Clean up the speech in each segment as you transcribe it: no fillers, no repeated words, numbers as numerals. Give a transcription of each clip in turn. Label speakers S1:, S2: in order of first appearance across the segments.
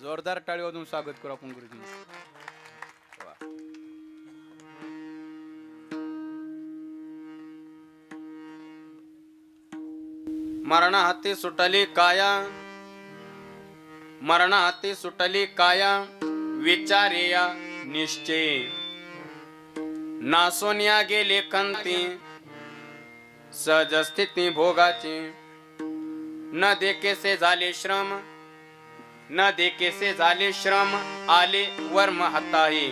S1: जोरदार टाळी वाजवून स्वागत करू आपण गुरुजींचं. वा. मरणा हाती सुटली काया, मरणा हाती सुटली काया, विचारिया निश्चय. नासोनिया गेले कंती, सहज स्थिती भोगाची. न देकेसे झाले श्रम, न देकेसे झाले श्रम, आले वर्म हाताही.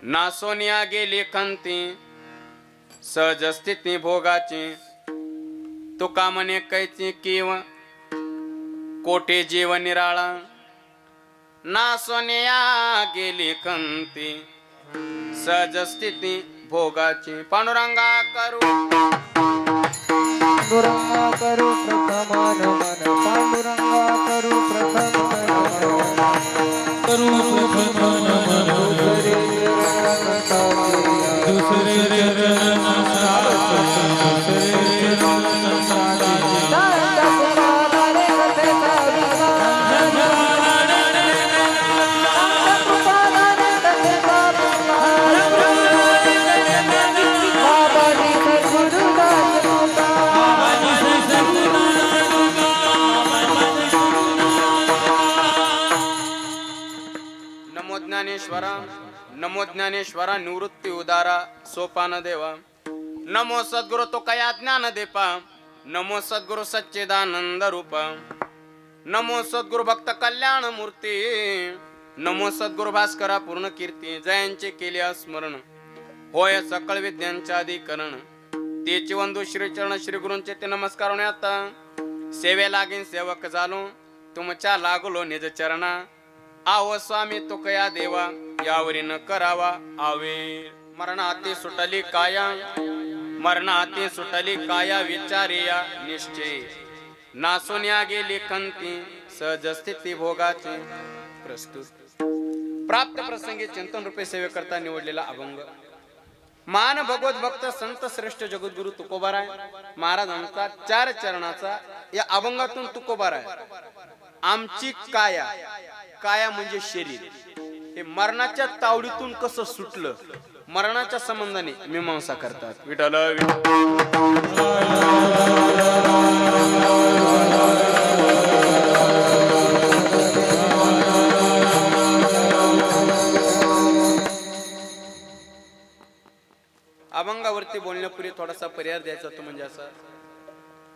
S1: नासोनिया गेले कंती, सहज स्थिती भोगाची. तुका म्हणे कैची किव, कोठे जीव निराळा. नासोनिया गेली कंती, सहज स्थिती भोगाची. पांडुरंगा करू,
S2: पांडुरंगा करू प्रथम नमन, पांडुरंगा करू प्रथम नमन,
S3: करू प्रथम नमन. दुसरे चरण साचे, दुसरे चरण साचे.
S1: नमो ज्ञानेश्वरा निवृत्ती उदारा सोपान देवा. नमो सद्गुरु तो कया ज्ञान देपा. नमो सद्गुरु सच्चिदानंद रूपा. नमो सद्गुरु भक्त कल्याण मूर्ती. नमो सद्गुरु भास्करा पूर्ण कीर्ती. जयांचे केले स्मरण, होय सकळ विद्यांचे अधिकरण. तेची वंदू श्री चरण श्री गुरूंचे ते नमस्कार. आता सेवे लागीन सेवक झालो, तुमच्या लागलो निज चरणा. आव स्वामी तुकया देवा, यावरी न करावा आवे. मरणाती सुटली काया, मरणाती सुटली काया, विचारिया निश्चय. नासोनिया गेली कंती, सहज स्थिती भोगाची. प्रस्तुत प्राप्त प्रसंगी चिंतन रूपे सेवे करता निवडलेला अभंग. मान भगवत भक्त संत श्रेष्ठ जगद्गुरु तुकोबाराय महाराजांचा 4 चरणाचा या अभंगातून तुकोबाराय. आमची काया, काया म्हणजे शरीर, हे मरणाच्या तावडीतून कसं सुटलं, मरणाच्या संबंधाने मीमांसा करतात. विठ्ठल अभंगावरती बोलण्यापूर्वी थोडासा पर्याय द्यायचा होता. म्हणजे असं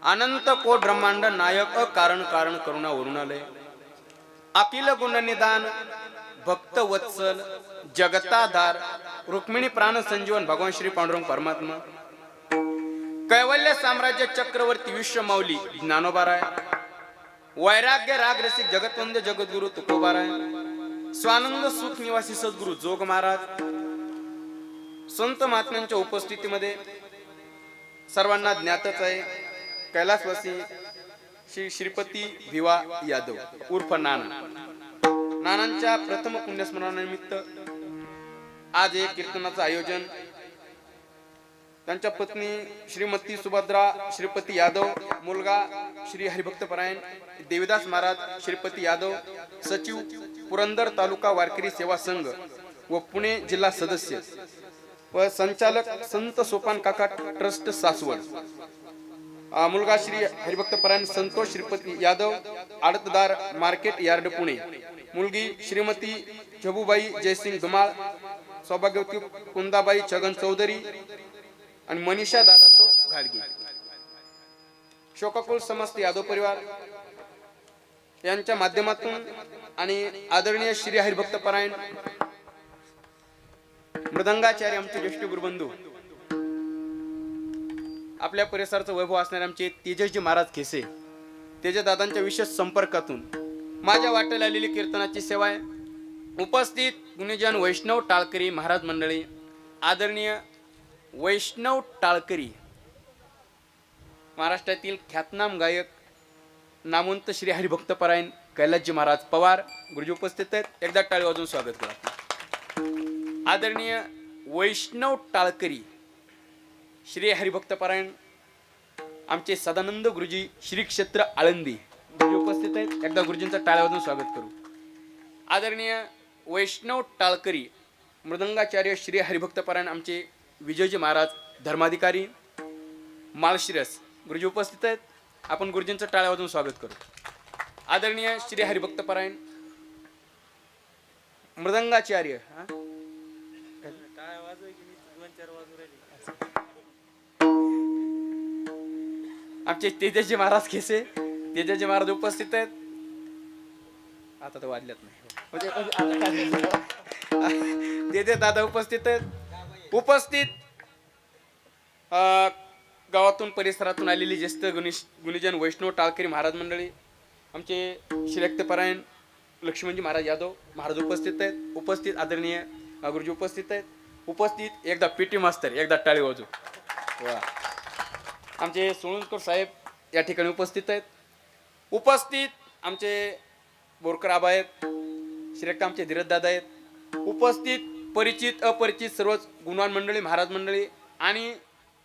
S1: अनंत कोट ब्रह्मांड नायक कारण कारण करुणा वरून आले. अखिल गुणनिदान भक्त वत्सल जगताधार रुक्मिणी प्राण संजीवन भगवान श्री पांडुरंग परमात्मा. कैवल्य साम्राज्य चक्रवर्ती विश्व माऊली ज्ञानोबाराय. वैराग्य राग रसिक जगतवंद्य जगद्गुरु तुकोबाराय. स्वानंद सुख निवासी सद्गुरु जोग महाराज. संत महात्म्यांच्या उपस्थितीमध्ये सर्वांना ज्ञातच आहे, कैलासवासी श्री श्रीपती भिवा यादव उर्फ नाना. नानांच्या प्रथम पुण्यस्मरणानिमित्त आज एक कीर्तनाचं आयोजन. त्यांच्या पत्नी श्रीमती सुभद्रा श्रीपती यादव, मुलगा श्री हरिभक्त परायण देवीदास महाराज श्रीपती यादव, सचिव पुरंदर तालुका वारकरी सेवा संघ व पुणे जिल्हा सदस्य व संचालक संत सोपान काका ट्रस्ट सासवड. मुलगा श्री हरिभक्त परायण संतोष श्रीपती यादव, आडतदार मार्केट यार्ड पुणे. मुलगी श्रीमती जबूबाई जयसिंग धुमाळ, सौभाग्यवती कुंदाबाई छगन चौधरी आणि मनीषा दादासो घाडगे. शोकाकुल समस्त यादव परिवार यांच्या माध्यमातून आणि आदरणीय श्री हरिभक्त परायण मृदंगाचार्य आमचे ज्येष्ठ गुरुबंधू, आपल्या परिसराचं वैभव असणारे आमचे तेजसजी महाराज खेसे, तेजस दादांच्या विशेष संपर्कातून माझ्या वाटेला आलेली कीर्तनाची सेवा आहे. उपस्थित गुणीजन वैष्णव टाळकरी महाराज मंडळी, आदरणीय वैष्णव टाळकरी महाराष्ट्रातील ख्यातनाम गायक नामवंत श्री हरिभक्त परायण कैलासजी महाराज पवार गुरुजी उपस्थित आहेत. एकदा टाळी वाजवून स्वागत करा. आदरणीय वैष्णव टाळकरी श्री हरिभक्त परायण आमचे सदानंद गुरुजी श्री क्षेत्र आळंदी गुरुजी उपस्थित आहेत. एकदा गुरुजींचं टाळ्या वाजवून स्वागत करू. आदरणीय वैष्णव टाळकरी मृदंगाचार्य श्री हरिभक्तपरायण आमचे विजयजी महाराज धर्माधिकारी माळशिरस गुरुजी उपस्थित आहेत. आपण गुरुजींचं टाळ्या वाजवून स्वागत करू. आदरणीय श्री हरिभक्तपरायण मृदंगाचार्य आमचे तेजाजी महाराज केसे तेजाजी महाराज उपस्थित आहेत. आता तर वाजल्यात नाही तेजे दादा उपस्थित आहेत. उपस्थित गावातून परिसरातून आलेली ज्येष्ठ गुणीजन वैष्णव टाळकरी महाराज मंडळी आमचे श्रीरक्तपरायण लक्ष्मणजी महाराज यादव महाराज उपस्थित आहेत. उपस्थित आदरणीय गुरुजी उपस्थित आहेत. उपस्थित एकदा पीटी मास्तर एकदा टाळी वाजू. वा आमचे सोळुंकर साहेब या ठिकाणी उपस्थित आहेत. उपस्थित आमचे बोरकर आबा आहेत. श्रीरक्त आमचे धीरज दादा आहेत. उपस्थित परिचित अपरिचित सर्वच गुणवान मंडळी महाराज मंडळी आणि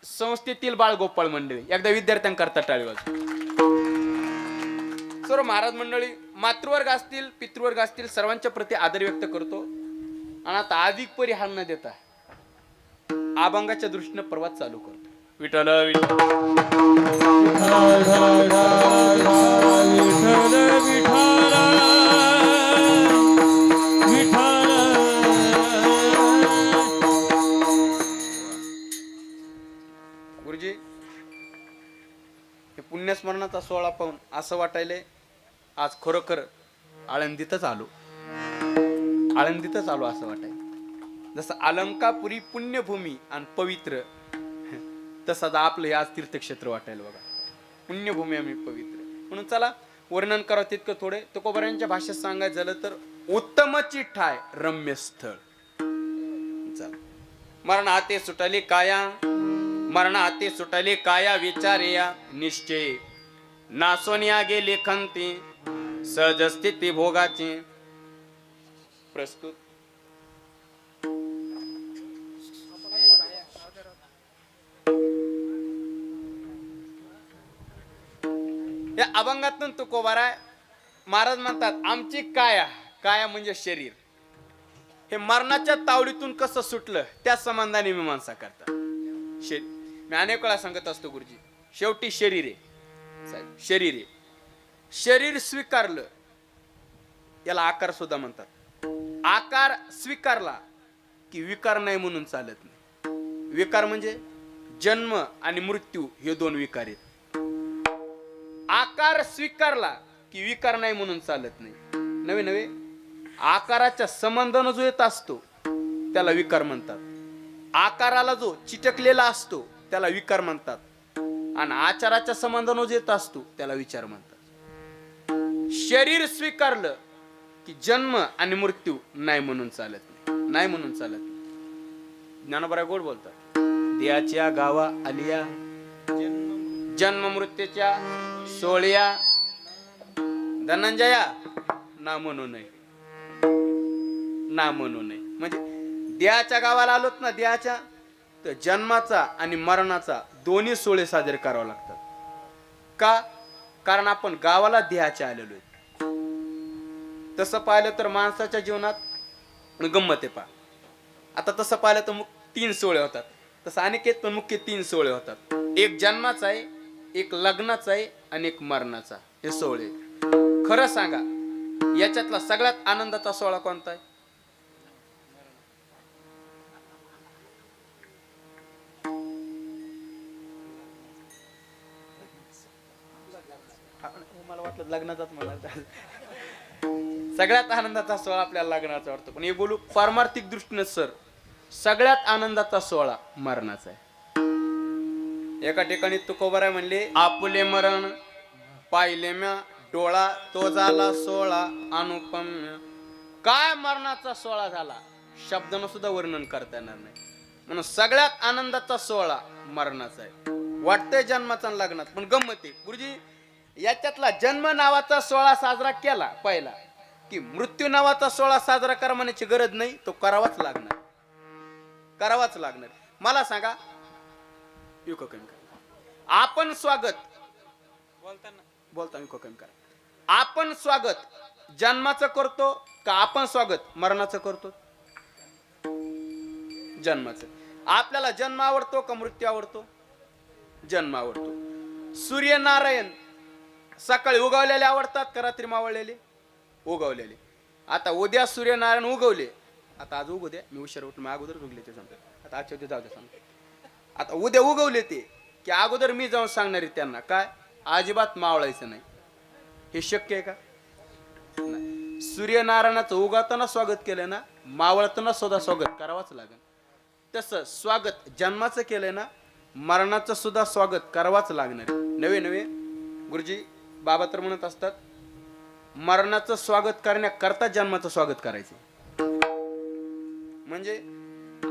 S1: संस्थेतील बाळगोपाळ मंडळी एकदा विद्यार्थ्यांकरता टाळी वाजू. सर्व महाराज मंडळी मातृवर्ग असतील पितृवर्ग असतील सर्वांच्या प्रती आदर व्यक्त करतो. आणि आता अधिक परिहार न देता अभंगाच्या दृष्टीने प्रवास चालू करतो. विठ्ठल विठ्ठल गुरुजी हे पुण्यस्मरणाचा सोहळा पाहून असं वाटायले आज खरोखर आळंदीतच आलो असं वाटाय. जसं अलंकापुरी पुण्यभूमी आणि पवित्र तसंच आपलं हे आज तीर्थक्षेत्र वाटायला बघा. पुण्यभूमी आम्ही पवित्र म्हणून चला वर्णन करावं तितकं थोडे. तुकोबारायांच्या भाषेत सांगायचं झालं तर उत्तमची ठाय रम्य स्थळ. चला मरणाते सुटले काया मरणाते सुटले काया विचारेया निश्चय नासोनिया गे लेखनते सहज स्थिती भोगाचे. प्रस्तुत या अभंगातून तुकोबारा महाराज म्हणतात आमची काया म्हणजे शरीर हे मरणाच्या तावडीतून कसं सुटलं त्या संबंधाने मीमांसा करतात. मी अनेक वेळा सांगत असतो गुरुजी शेवटी शरीर आहे. शरीर स्वीकारलं याला आकार सुद्धा म्हणतात. आकार स्वीकारला की विकार नाही म्हणून चालत नाही. विकार म्हणजे जन्म आणि मृत्यू हे दोन विकार आहेत. आकार स्वीकारला की विकार नाही म्हणून चालत नाही. नवे आकाराच्या संबंधानं जो येत असतो त्याला विकार म्हणतात. आकाराला जो चिटकलेला असतो त्याला विकार म्हणतात. आणि आचाराच्या संबंधानं जो येत असतो त्याला विचार म्हणतात. शरीर स्वीकारलं की जन्म आणि मृत्यू नाही म्हणून चालत नाही. ज्ञानोबा गोड बोलतात देहाच्या गावा आलिया जन्म मृत्यूच्या सोळ्या धनंजया ना म्हणू नये म्हणजे देहाच्या गावाला आलोत ना देहाच्या तर जन्माचा आणि मरणाचा दोन्ही सोहळे साजरे करावे लागतात. का? कारण आपण गावाला देहाच्या आलेलो आहे. तसं पाहिलं तर माणसाच्या जीवनात गंमत आहे पा. आता तसं पाहिलं तर तीन सोहळे होतात. तसं अनेक पण मुख्य तीन सोहळे होतात. एक जन्माचा आहे एक लग्नाचा आहे आणि एक मरणाचा. हे सोहळे खरं सांगा याच्यातला सगळ्यात आनंदाचा सोहळा कोणता आहे? मला वाटलं लग्नाचाच म्हणायचं. सगळ्यात आनंदाचा सोहळा आपल्याला लग्नाचा वाटतो. पण हे बोलू पारमार्थिक दृष्टीने सर सगळ्यात आनंदाचा सोहळा मरणाचा आहे. एका ठिकाणी तुकोबाराय म्हणले आपुले मरण पाहिले म्या डोळा तो झाला सोहळा अनुपम्य. काय मरणाचा सोहळा झाला शब्दानं सुद्धा वर्णन करता येणार नाही. म्हणून सगळ्यात आनंदाचा सोहळा मरणाचा आहे. वाटतंय जन्माचा लग्नात पण गंमत आहे गुरुजी याच्यातला जन्म नावाचा सोहळा साजरा केला पहिला की मृत्यू नावाचा सोहळा साजरा करा म्हणायची गरज नाही. तो करावाच लागणार. मला सांगा आपण स्वागत बोलताना कमी करा. आपण स्वागत जन्माचं करतो का आपण स्वागत मरणाचं करतो? जन्माचं. आपल्याला जन्म आवडतो का मृत्यू आवडतो? जन्म आवडतो. सूर्यनारायण सकाळी उगवलेले आवडतात का रात्री मावळलेले? उगवलेले. आता उद्या सूर्यनारायण उगवले, आता आज उगू द्या, मी उशीर उठलो, मी अगोदर उगले ते सांगतो. आता आजच्या उद्या जाऊ द्या सांगतो. आता उद्या उगवले ते की अगोदर मी जाऊन सांगणार आहे त्यांना काय अजिबात मावळायचं नाही. हे शक्य आहे का? नाही. सूर्यनारायणाचं उगवताना स्वागत केलं ना, मावळताना सुद्धा स्वागत करावंच लागेल. तसं स्वागत जन्माचं केलंय ना, मरणाचं सुद्धा स्वागत करावाच लागणार. नवे नवे गुरुजी बाबा तर म्हणत असतात, मरणाचं स्वागत करण्याकरता जन्माचं स्वागत करायचं. म्हणजे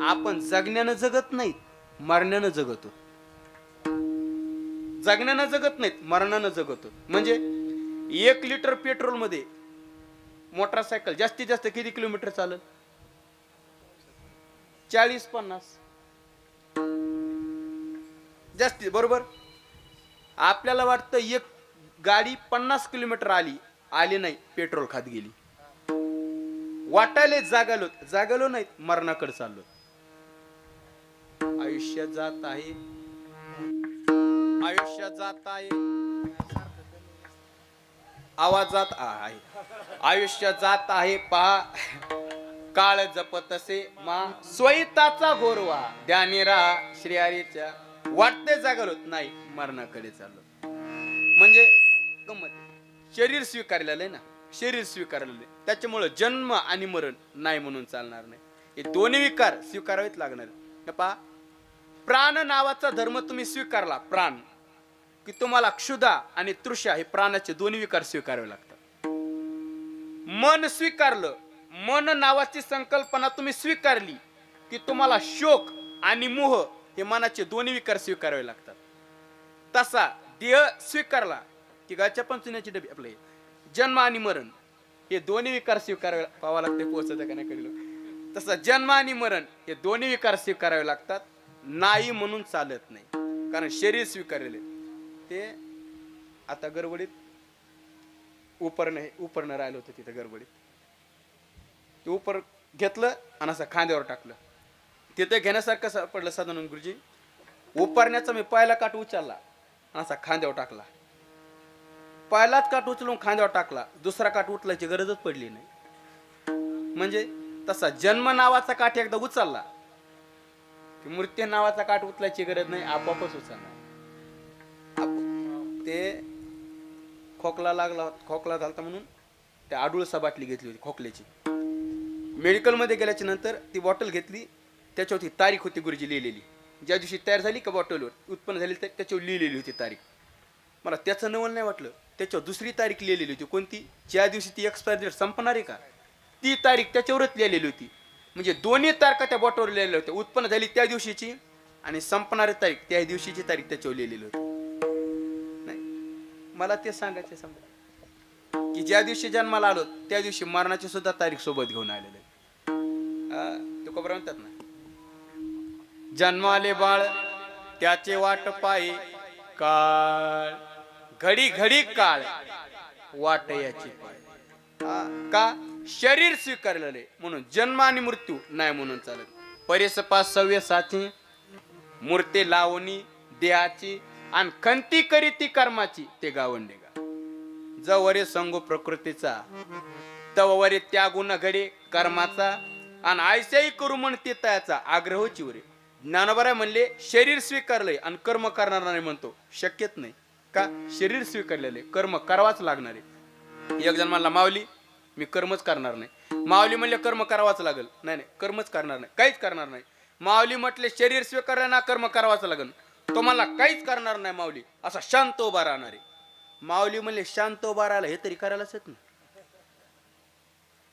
S1: आपण जगण्यानं जगत नाहीत, मरण्यानं जगतो. जगण्यानं जगत नाहीत, मरणानं जगतो. म्हणजे 1 लिटर पेट्रोल मध्ये मोटरसायकल जास्तीत जास्त किती किलोमीटर चालेल? 40-50 जास्ती. बरोबर. आपल्याला वाटतं एक गाडी 50 किलोमीटर आली नाही, पेट्रोल खात गेली. वाटायले जागलो नाहीत, मरणाकडे चाललो. आयुष्य जात आहे, आयुष्य जात आहे, आवाज जात आहे, आयुष्य जात आहे पहा, काळ जपतसे मा स्वैताचा गोरवा, ध्यानी राहा श्री हरीच्या. वाटते जागलोत नाही, मरणाकडे चाललो. म्हणजे गंमत. शरीर स्वीकारलेलं आहे ना, शरीर स्वीकारलेलं आहे, त्याच्यामुळे जन्म आणि मरण नाही म्हणून चालणार नाही. हे दोन्ही विकार स्वीकारावेच लागणार. पहा, प्राण नावाचा धर्म तुम्ही स्वीकारला, प्राण, की तुम्हाला क्षुधा आणि तृषा हे प्राणाचे दोन्ही विकार स्वीकारावे लागतात. मन स्वीकारलं, मन नावाची संकल्पना तुम्ही स्वीकारली की तुम्हाला शोक आणि मोह हे मनाचे दोन्ही विकार स्वीकारावे लागतात. तसा देह स्वीकारला की गाच्या पंचण्याची डबी आपले जन्म आणि मरण हे दोन्ही विकार स्वीकारावे पाहावं लागते. पोहोचत का नाही कळलं? तसं जन्म आणि मरण हे दोन्ही विकार स्वीकारावे लागतात. नाही म्हणून चालत नाही, कारण शरीर स्वीकारलेले. ते आता गडबडीत उपरणं राहिलं होतं तिथं गडबडीत. ते उपर घेतलं आणि असं खांद्यावर टाकलं. तिथे घेण्यासारखं पडलं साधारण गुरुजी. उपरण्याचा मी पहिला काठ उचलला असा खांद्यावर टाकला. पहिलाच काठ उचलून खांद्यावर टाकला, दुसरा काठ उचलायची गरजच पडली नाही. म्हणजे तसा जन्म नावाचा काठ एकदा उचलला की मृत्यू नावाचा काठ उचलायची गरज नाही, आपोआपच उचलणार. ते खोकला झाला म्हणून त्या आडूळसा बाटली घेतली होती खोकल्याची. मेडिकलमध्ये गेल्याच्या नंतर ती बॉटल घेतली, त्याच्यावरती तारीख होती गुरुजी लिहिलेली. ज्या दिवशी तयार झाली का बॉटलवर उत्पन्न झाली त्याच्यावर लिहिलेली होती तारीख. मला त्याचं नवल नाही वाटलं, त्याच्यावर दुसरी तारीख लिहिलेली होती. कोणती? ज्या दिवशी ती एक्सपायरी डेट संपणार आहे का ती तारीख त्याच्यावरच लिहिलेली होती. म्हणजे दोन्ही तारखा त्या बॉटलवर लिहिलेल्या होत्या. उत्पन्न झाली त्या दिवशीची आणि संपणारी तारीख त्या दिवशीची तारीख त्याच्यावर लिहिलेली होती. नाही, मला ते सांगायचे समजा की ज्या दिवशी जन्माला आलो त्या दिवशी मरणाची सुद्धा तारीख सोबत घेऊन आलेले. ते कोबरा म्हणतात ना, जन्माले बाळ त्याचे वाट पाये काळ, घडी घडी काळ वाट याची पाय. का? शरीर स्वीकारलेले म्हणून जन्म आणि मृत्यू नाही म्हणून चालत. परिसपा सव्यसाची मूर्ती लावणी देहाची आणि खंती करीती कर्माची ते गावंडे गा. जवरे संगो प्रकृतीचा तवरे त्यागुण घडे कर्माचा आणि आयशाही करू म्हणते तयाचा आग्रह चिवरे. ज्ञानोबा म्हणले शरीर स्वीकारलंय आणि कर्म करणार नाही म्हणतो, शक्यच नाही. का? शरीर स्वीकारलेले कर्म करावाच लागणार आहे. एक जण म्हणला माऊली मी कर्मच करणार नाही. माऊली म्हणले कर्म करावाच लागेल. नाही नाही, कर्मच करणार नाही, काहीच करणार नाही. माऊली म्हटले शरीर स्वीकारलं ना कर्म करावाच लागेल. तो मला काहीच करणार नाही माऊली, असा शांत उभा राहणार आहे. माऊली म्हणले शांत उभा राहायला हे तरी करायलाच येत ना.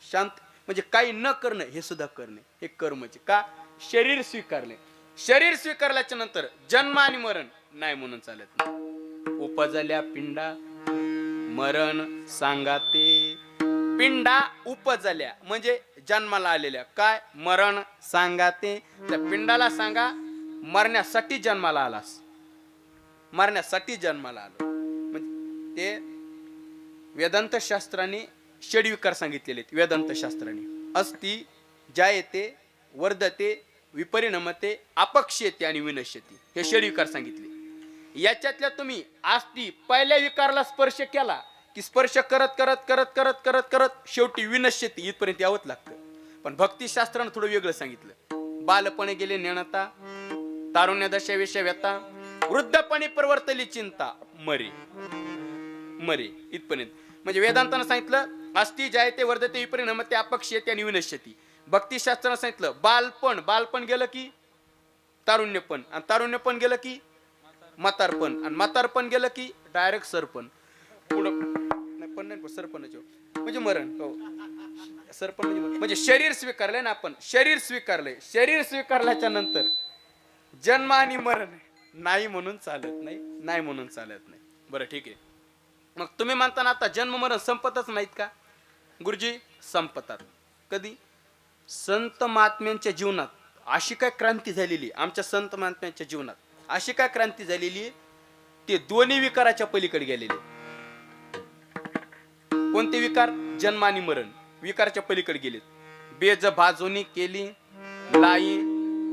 S1: शांत म्हणजे काही न करणं हे सुद्धा करणे, हे कर्मचे. का? शरीर स्वीकारले. शरीर स्वीकारल्याच्या नंतर जन्म आणि मरण नाही म्हणून चालत नाही. उपजल्या पिंडा मरण सांगाते. पिंडा उपजल्या म्हणजे जन्माला आलेल्या. काय? मरण सांगाते. त्या पिंडाला सांगा मरण्यासाठी जन्माला आलास, मरण्यासाठी जन्माला आलो. म्हणजे ते वेदांत शास्त्राने षडविकार सांगितलेले आहेत. वेदांत शास्त्राने अस्ति, जायते, वर्धते, विपरिणमते, अपक्ष्यते आणि विनश्यते हे षडविकार सांगितले. याच्यातल्या तुम्ही अस्ति पहिल्या विकारला स्पर्श केला की स्पर्श करत करत करत करत करत करत शेवटी विनश्यते इथपर्यंत यावंच लागतं. पण भक्तिशास्त्रानं थोडं वेगळं सांगितलं. बालपणे गेले नेणता, तारुण्य दशा विषय व्यथा, वृद्धपणे प्रवर्तली चिंता, मरे मरे इथपर्यंत. म्हणजे वेदांतानं सांगितलं अस्ति, जायते, वर्धते, विपरिणमते, अपक्ष्यते आणि विनश्यती. भक्तिशास्त्रानं सांगितलं बालपण गेलं की तारुण्यपण, आणि तारुण्यपण गेलं की म्हातारपण, आणि म्हातारपण गेलं की डायरेक्ट सरपण. पुढं नाही पण नाही सरपणच म्हणजे मरण. हो सरपण म्हणजे शरीर स्वीकारलंय ना आपण, शरीर स्वीकारलंय. शरीर स्वीकारल्याच्या नंतर जन्म आणि मरण नाही म्हणून चालत नाही, नाही म्हणून चालत नाही. बरं ठीक आहे. मग तुम्ही म्हणताना आता जन्म मरण संपतच नाहीत का? गुरुजी संपतात. कधी? संत महात्म्यांच्या जीवनात अशी काय क्रांती झालेली, आमच्या संत महात्म्यांच्या जीवनात अशी काय क्रांती झालेली, ते दोन्ही विकाराच्या पलीकडे गेलेले. कोणते विकार? जन्म आणि मरण विकाराच्या पलीकडे गेलेत. बेज भाजोनी केली लाई,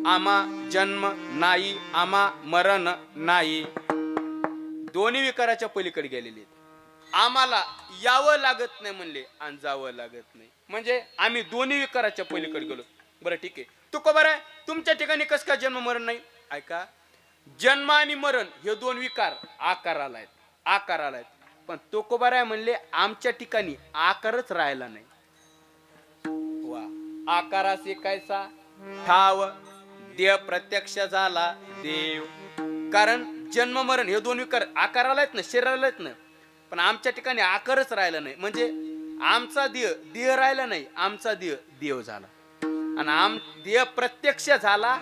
S1: आमा जन्म नाही, आमा मरण नाही. दोन्ही विकाराच्या पलीकडे गेलेले. आम्हाला यावं लागत नाही म्हणले आणि जावं लागत नाही, म्हणजे आम्ही दोन्ही विकाराच्या पलीकडे गेलो. बरं ठीक आहे. तुका बरं आहे तुमच्या ठिकाणी कसं काय जन्म मरण नाही? ऐका, जन्म आणि मरण हे दोन विकार आकाराला आहेत, आकाराला आहेत. पण तुकोबार आहे म्हणले आमच्या ठिकाणी आकारच राहिला नाही. वा, आकारास एकायचा ठाव, देह प्रत्यक्ष झाला देव. कारण जन्म मरण हे दोन विकार आकाराला आहेत ना, शरीराला आहेत ना, पण आमच्या ठिकाणी आकारच राहिला नाही. म्हणजे आमचा देह राहिला नाही, आमचा देव झाला, आणि देह प्रत्यक्ष झाला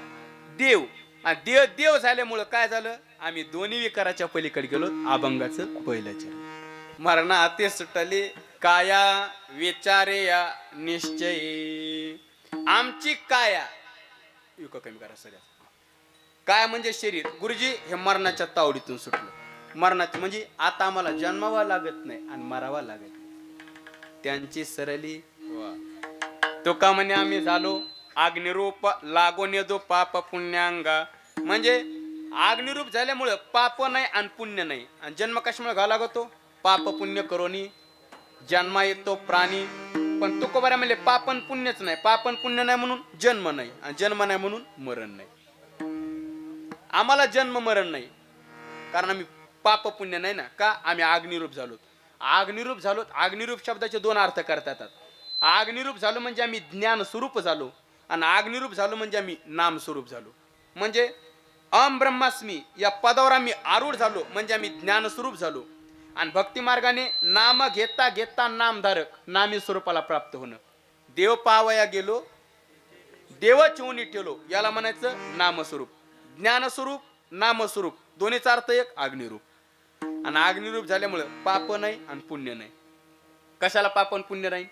S1: देव. आणि देव झाल्यामुळं काय झालं? आम्ही दोन्ही विकाराच्या पलीकडे गेलो. अभंगाचं पहिलं चरण. मरणाते सुटले काया विचारे या निश्चय. आमची काया युक कमी करा सर. काय म्हणजे शरीर? गुरुजी हे मरणाच्या तावडीतून सुटलं. मरणाचे म्हणजे आता आम्हाला जन्मावा लागत नाही आणि मरावा लागत नाही. त्यांची सरली तो का म्हणे आम्ही झालो अग्निरूप लागून येतो पाप पुण्यांगा. म्हणजे अग्निरूप झाल्यामुळं पाप नाही आणि पुण्य नाही. आणि जन्म कशामुळे घावा लागतो? पाप पुण्य करोनी जन्मा येतो प्राणी. पण तुको बऱ्या म्हणले पापन पुण्यच नाही, पापन पुण्य नाही म्हणून जन्म नाही, आणि जन्म नाही म्हणून मरण नाही. आम्हाला जन्म मरण नाही कारण आम्ही पाप पुण्य नाही ना. का? आम्ही अग्निरूप झालो. अग्निरूप झालो. अग्निरूप शब्दाचे दोन अर्थ करता येतात. अग्निरूप झालो म्हणजे आम्ही ज्ञान स्वरूप झालो, आणि अग्निरूप झालो म्हणजे आम्ही नाम स्वरूप झालो. म्हणजे अहम ब्रह्मास्मी या पदावर आम्ही आरूढ झालो म्हणजे आम्ही ज्ञान स्वरूप झालो. आणि भक्ती मार्गाने नाम घेता घेता नामधारक नामी स्वरूपाला प्राप्त होणं. देव पावया गेलो देव चिवणी ठेवलो, याला म्हणायचं नामस्वरूप. ज्ञानस्वरूप नामस्वरूप दोन्हीचा अर्थ एक अग्निरूप. आणि अग्निरूप झाल्यामुळं पाप नाही आणि पुण्य नाही. कशाला पाप आणि पुण्य नाही?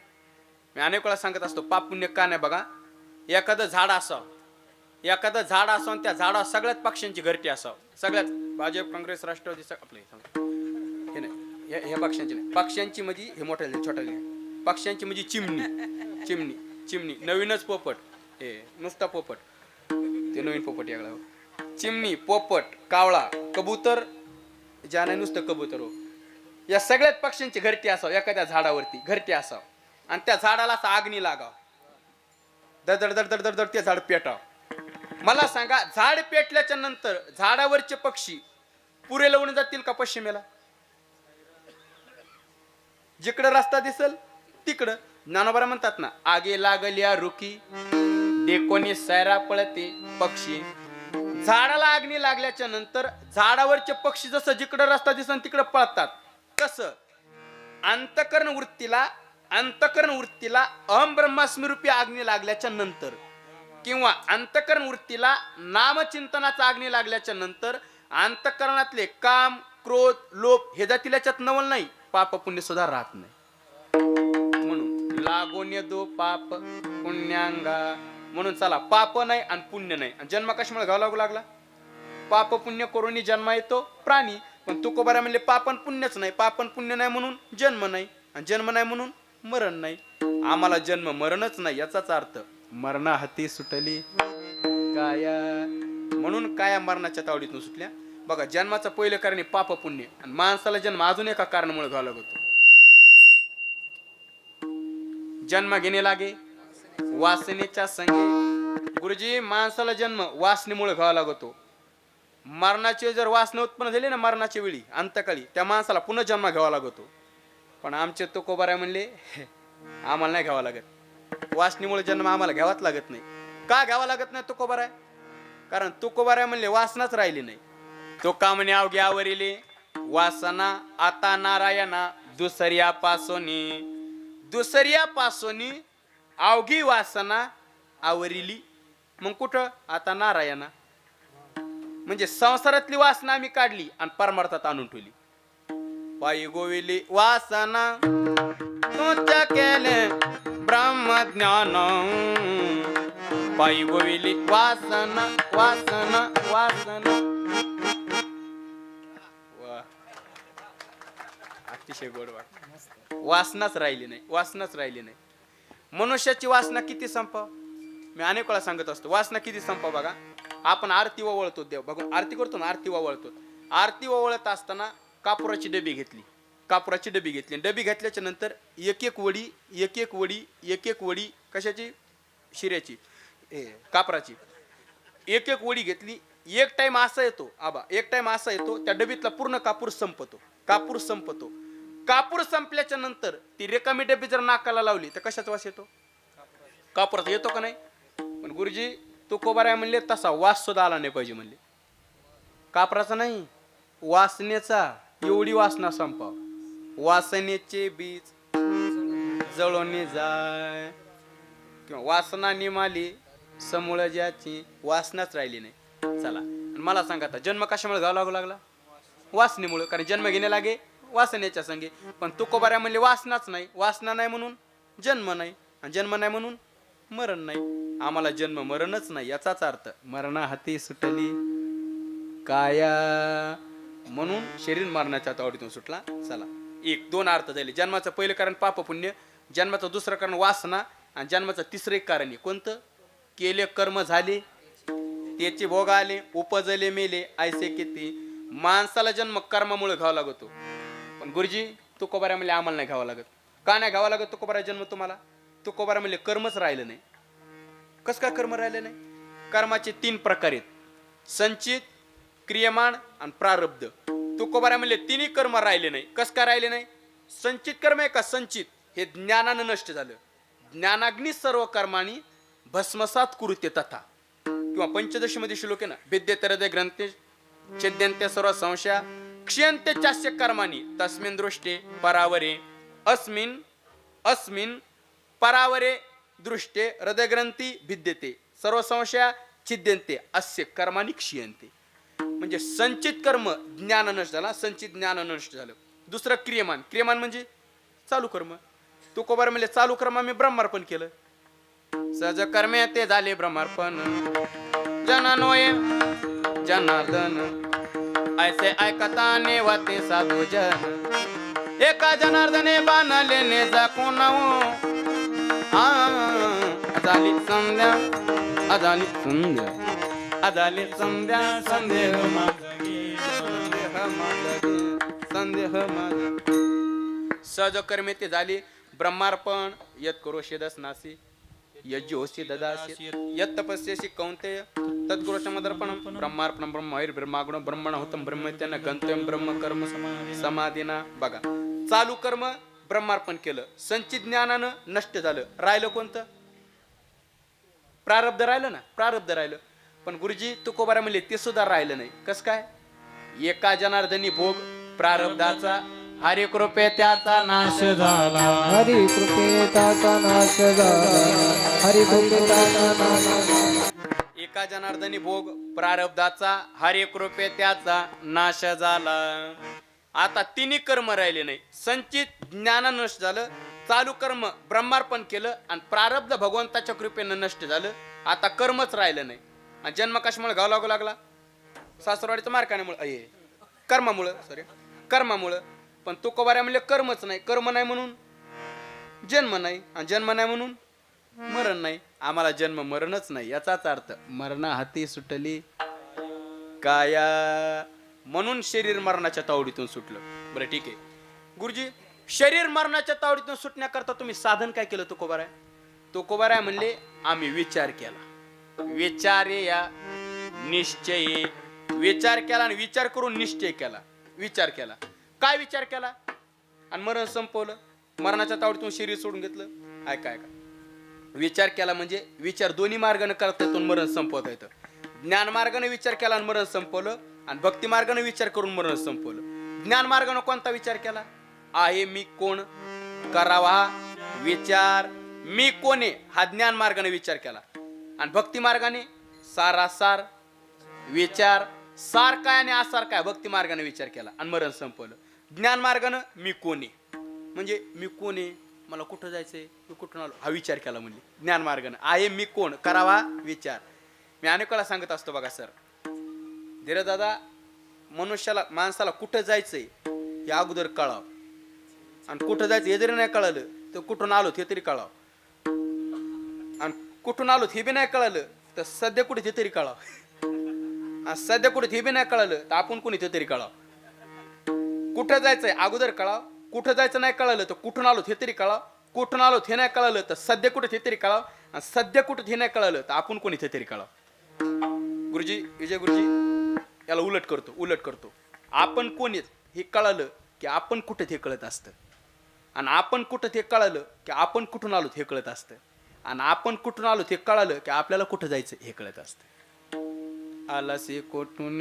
S1: मी अनेक वेळा सांगत असतो पाप पुण्य का नाही. बघा, एखादं झाड असावं, एखादं झाड असावं आणि त्या झाडावर सगळ्यात पक्षांची घरटी असावं. सगळ्यात भाजप काँग्रेस राष्ट्रवादी आपले हे नाही, हे पक्षांची नाही. पक्षांची म्हणजे हे मोठ्या छोट्या नाही. पक्षांची म्हणजे चिमणी चिमणी चिमणी. नवीनच पोपट, हे नुसता पोपट, ते नवीन पोपट यागळा. चिमणी, पोपट, कावळा, कबूतर, ज्या नाही नुसतं कबूतर हो, या सगळ्यात पक्ष्यांची घरटी असावं. एखाद्या झाडावरती घरटी असावं आणि त्या झाडाला असा आग्नी लागाव, दडदड दडदड दडदड ते झाड पेटाव. मला सांगा, झाड पेटल्याच्या नंतर झाडावरचे पक्षी पुरे लावून जातील का पश्चिमेला? जिकडं रस्ता दिसल तिकडं. ज्ञानोबा म्हणतात ना, आगे लागल्या रुकी डेकोनी सैरा पळते पक्षी. झाडाला अग्नी लागल्याच्या नंतर झाडावरचे पक्षी जसं जिकडं रस्ता दिसन तिकडं पळतात, तसं अंतकरण वृत्तीला अहम ब्रह्मास्मी रूपी अग्नी लागल्याच्या नंतर, किंवा अंतकरण वृत्तीला नामचिंतनाचा अग्नी लागल्याच्या नंतर अंतकरणातले काम, क्रोध, लोभ हे जातील याच्यात नवल नाही, पाप पुण्य सुद्धा राहत नाही. म्हणून लागून येतो पाप पुण्यांगा. म्हणून चला, पाप नाही आणि पुण्य नाही. आणि जन्म कशामुळे घावा लागू लागला? पाप पुण्य करून जन्म येतो प्राणी. पण तुकोबारा म्हणले पापन पुण्यच नाही, पापन पुण्य नाही म्हणून जन्म नाही. आणि जन्म नाही म्हणून मरण नाही. आम्हाला जन्म मरणच नाही याचाच अर्थ मरणा हाती सुटली काया. म्हणून काया मरणाच्या तावडीतून सुटल्या. बघा, जन्माचं पहिलं कारण आहे पाप पुण्य, आणि माणसाला जन्म अजून एका कारणामुळे घ्यावा लागतो. जन्म घेणे लागे वासनेच्या संगे. गुरुजी, माणसाला जन्म वासनेमुळे घ्यावा लागतो. मरणाचे जर वासना उत्पन्न झाली ना, मरणाच्या वेळी अंतकाळी, त्या माणसाला पुन्हा जन्म घ्यावा लागतो. पण आमचे तुकोबाराय म्हणले आम्हाला नाही घ्यावा लागत. वासनेमुळे जन्म आम्हाला घ्यावाच लागत नाही. का घ्यावा लागत नाही तुकोबाराय? कारण तुकोबाराय म्हणले वासनाच राहिली नाही. तो का म्हणे अवघी आवरिले वासना आता नारायणा दुसऱ्यापासोनी. दुसऱ्यापासोनी अवघी वासना आवरिली. मग कुठं? आता नारायणा. म्हणजे संसारातली वासना आम्ही काढली आणि परमार्थात आणून ठेवली. पायी गोविली वासना तुझ्या केले ब्रह्मज्ञान. पायी गोविली वासना वासना वासना. वा, अतिशय गोड वाट. वासनाच राहिली नाही, वासनाच राहिली नाही. मनुष्याची वासना किती संपाव? मी अनेक वेळा सांगत असतो, वासना किती संपाव. बघा, आपण आरती ओवळतो, देव बघून आरती करतो ना, आरती ओवळतो. आरती ओवळत असताना कापुराची डबी घेतली, कापुराची डबी घेतली. डबी घेतल्याच्या नंतर एक एक वडी एक एक वडी एक एक वडी कशाची? शिऱ्याची, कापराची. एक एक वडी घेतली. एक टाइम असा येतो आबा, एक टाइम असा येतो त्या डबीतला पूर्ण कापूर संपतो. कापूर संपतो. कापूर संपल्याच्या नंतर ती रिकामी डबी जर नाकाला लावली तर कशाचा वास येतो? कापुराचा येतो का नाही? पण गुरुजी तुकोबाराय म्हणले तसा वास सुद्धा आला नाही पाहिजे म्हणले. कापराचा नाही, वासनेचा. एवढी वासना संपाव. वासनेचे बीज जळवणे जाय, किंवा वासना निमाली समूळ ज्याची वासनाच राहिली नाही. चला, मला सांगा आता जन्म कशामुळे घ्यावा लागू लागला? वासनेमुळे. कारण जन्म घेणे लागे वासनेच्या संगे. पण तुकोबाराय म्हणले वासनाच नाही. वासना नाही म्हणून जन्म नाही, आणि जन्म नाही म्हणून मरण नाही. आम्हाला जन्म मरणच नाही याचाच अर्थ मरणा हाती सुटली काया. म्हणून शरीर मरणाच्या तावडीतून सुटला. चला, एक दोन अर्थ झाले. जन्माचं पहिलं कारण पाप पुण्य, जन्माचं दुसरं कारण वासना, आणि जन्माचं तिसरं एक कारण आहे कोणतं? केले कर्म झाले त्याचे भोग आले, उपजले मेले ऐसे किती. माणसाला जन्म कर्मामुळे घ्यावा लागतो. पण गुरुजी तुकोबाराय म्हणले आम्हाला नाही घ्यावा लागत. का नाही घ्यावा लागत तुकोबाराय जन्म तुम्हाला? तुकोबाराय म्हणले कर्मच राहिलं नाही. कसं काय कर्म राहिले नाही? कर्माचे 3 प्रकार आहेत: संचित, क्रियमान आणि प्रारब्ध. तुकोबाराय म्हणले तिन्ही कर्म राहिले नाही. कसं काय राहिले नाही? संचित कर्म आहे का? संचित हे ज्ञानानं नष्ट झालं. ज्ञानाग्नी सर्व कर्माणी भस्मसात कुरुते तथा. किंवा पंचदशी मध्ये श्लोक आहे ना, भिद्यते हृदय ग्रंथे छेद्यन्ते सर्व संशया क्षयन्ते चास्य कर्माणी तस्मिन् दृष्टे परावरे अस्मिन् अस्मिन् परावरे दृष्टे हृदयग्रंथी भिद्यते सर्व संशया छिद्यन्ते अस्य कर्माणी क्षीयन्ते. म्हणजे संचित कर्म ज्ञान नष्ट झाला, संचित ज्ञान नष्ट झालं. दुसरं क्रियमान. क्रियमान म्हणजे चालू कर्म. तुकोबार म्हणजे चालू कर्म मी ब्रह्मार्पण केलं. सहज कर्मे ते झाले ब्रह्मार्पण. जननोय जनार्दन ऐसे ऐकता नेवाते साधू जन. एका जनार्दने बाणले ने जाकून झाली संध्या अजाली संध्या अजाली संध्या संदेह माझे संदेह माझे. सहज कर्मे ते झाली ब्रह्मार्पण. यत करो शेदस नासी यज्ञोसी ददासी यत तपस्यसी कौंतेय तद्गुरुचमदर्पणम ब्रह्मार्पणम ब्रह्मैर ब्रह्मागुण ब्रह्मण होतम ब्रह्मत्यान गंतव्यम ब्रह्म कर्म समाधीना. बघा, चालू कर्म ब्रह्मार्पण केलं, संचित ज्ञानानं नष्ट झालं. राहिलं कोणतं? प्रारब्ध राहिलं ना, प्रारब्ध राहिलं. पण गुरुजी तुकोबारा म्हणले ते सुद्धा राहिलं नाही. कसं काय? एका जनार्दनी भोग प्रारब्धाचा हरी कृपे त्याचा नाश झाला.
S2: हरी कृपे त्याचा नाश झाला. हरी कृपे त्याचा नाश झाला.
S1: एका जनार्दनी भोग प्रारब्धाचा हरी कृपे त्याचा नाश झाला. आता तिन्ही कर्म राहिले नाही. संचित ज्ञान नष्ट झालं, चालू कर्म ब्रह्मार्पण केलं, आणि प्रारब्ध भगवंताच्या कृपेनं नष्ट झालं. आता कर्मच राहिलं नाही. आणि जन्म कशामुळे घाव लागू लागला? सासरवाडीचं मार्काण्यामुळे, कर्मामुळं, सॉरी कर्मामुळं. पण तुकोबाऱ्या म्हणले कर्मच नाही, कर्म नाही म्हणून जन्म नाही, आणि जन्म नाही म्हणून मरण नाही. आम्हाला जन्म मरणच नाही, याचाच अर्थ मरणा हाती सुटली काया, म्हणून शरीर मरणाच्या तावडीतून सुटलं. बरं ठीक आहे गुरुजी, शरीर मरणाच्या तावडीतून सुटण्याकरता तुम्ही साधन काय केलं तुकोबाराय? तुकोबाराय म्हणले आम्ही विचार केला. विचार या निश्चय, विचार केला आणि विचार करून निश्चय केला. विचार केला, काय विचार केला? आणि मरण संपवलं, मरणाच्या तावडीतून शरीर सोडून घेतलं. ऐका ऐका, विचार केला म्हणजे विचार दोन्ही मार्गाने करता येतो, मरण संपवता येतं. ज्ञान मार्गाने विचार केला आणि मरण संपवलं, आणि भक्ती मार्गाने विचार करून मरण संपवलं. ज्ञान मार्गाने कोणता विचार केला? आहे मी कोण, करावा विचार मी कोण आहे, हा ज्ञान मार्गाने विचार केला. आणि भक्ती मार्गाने सारासार विचार, सार काय आणि आसार काय, भक्ती मार्गाने विचार केला आणि मरण संपवलं. ज्ञान मार्गाने मी कोण आहे म्हणजे मी कोण आहे, मला कुठं जायचंय, मी कुठून आलो, हा विचार केला. म्हणजे ज्ञान मार्गाने आहे मी कोण, करावा विचार. मी अनेक वेळा सांगत असतो बघा सर, धीरज दादा, मनुष्याला माणसाला कुठं जायचंय हे अगोदर कळावं, आणि कुठं जायचं हे जरी नाही कळालं तर कुठून आलो हे तरी कळावं, आणि कुठून आलो हे बी नाही कळालं तर सध्या कुठे ते तरी कळावं, आणि सध्या कुठे हे बी नाही कळालं तर आपण कोणी ते तरी कळावं. कुठं जायचंय अगोदर कळावं, कुठं जायचं नाही कळालं तर कुठून आलो हे तरी कळावं, कुठून आलो हे नाही कळालं तर सध्या कुठे हे तरी कळावं, आणि सध्या कुठे हे नाही कळालं तर आपण कोणी ते तरी कळावं. गुरुजी, विजय गुरुजी याला उलट करतो. आपण कोण आहेत हे कळालं की आपण कुठं ते कळत असतं, आणि आपण कुठं ते कळालं की आपण कुठून आलो हे कळत असतं, आणि आपण कुठून आलो हे कळालं की आपल्याला कुठं जायचं हे कळत असतं. आलासे कोठून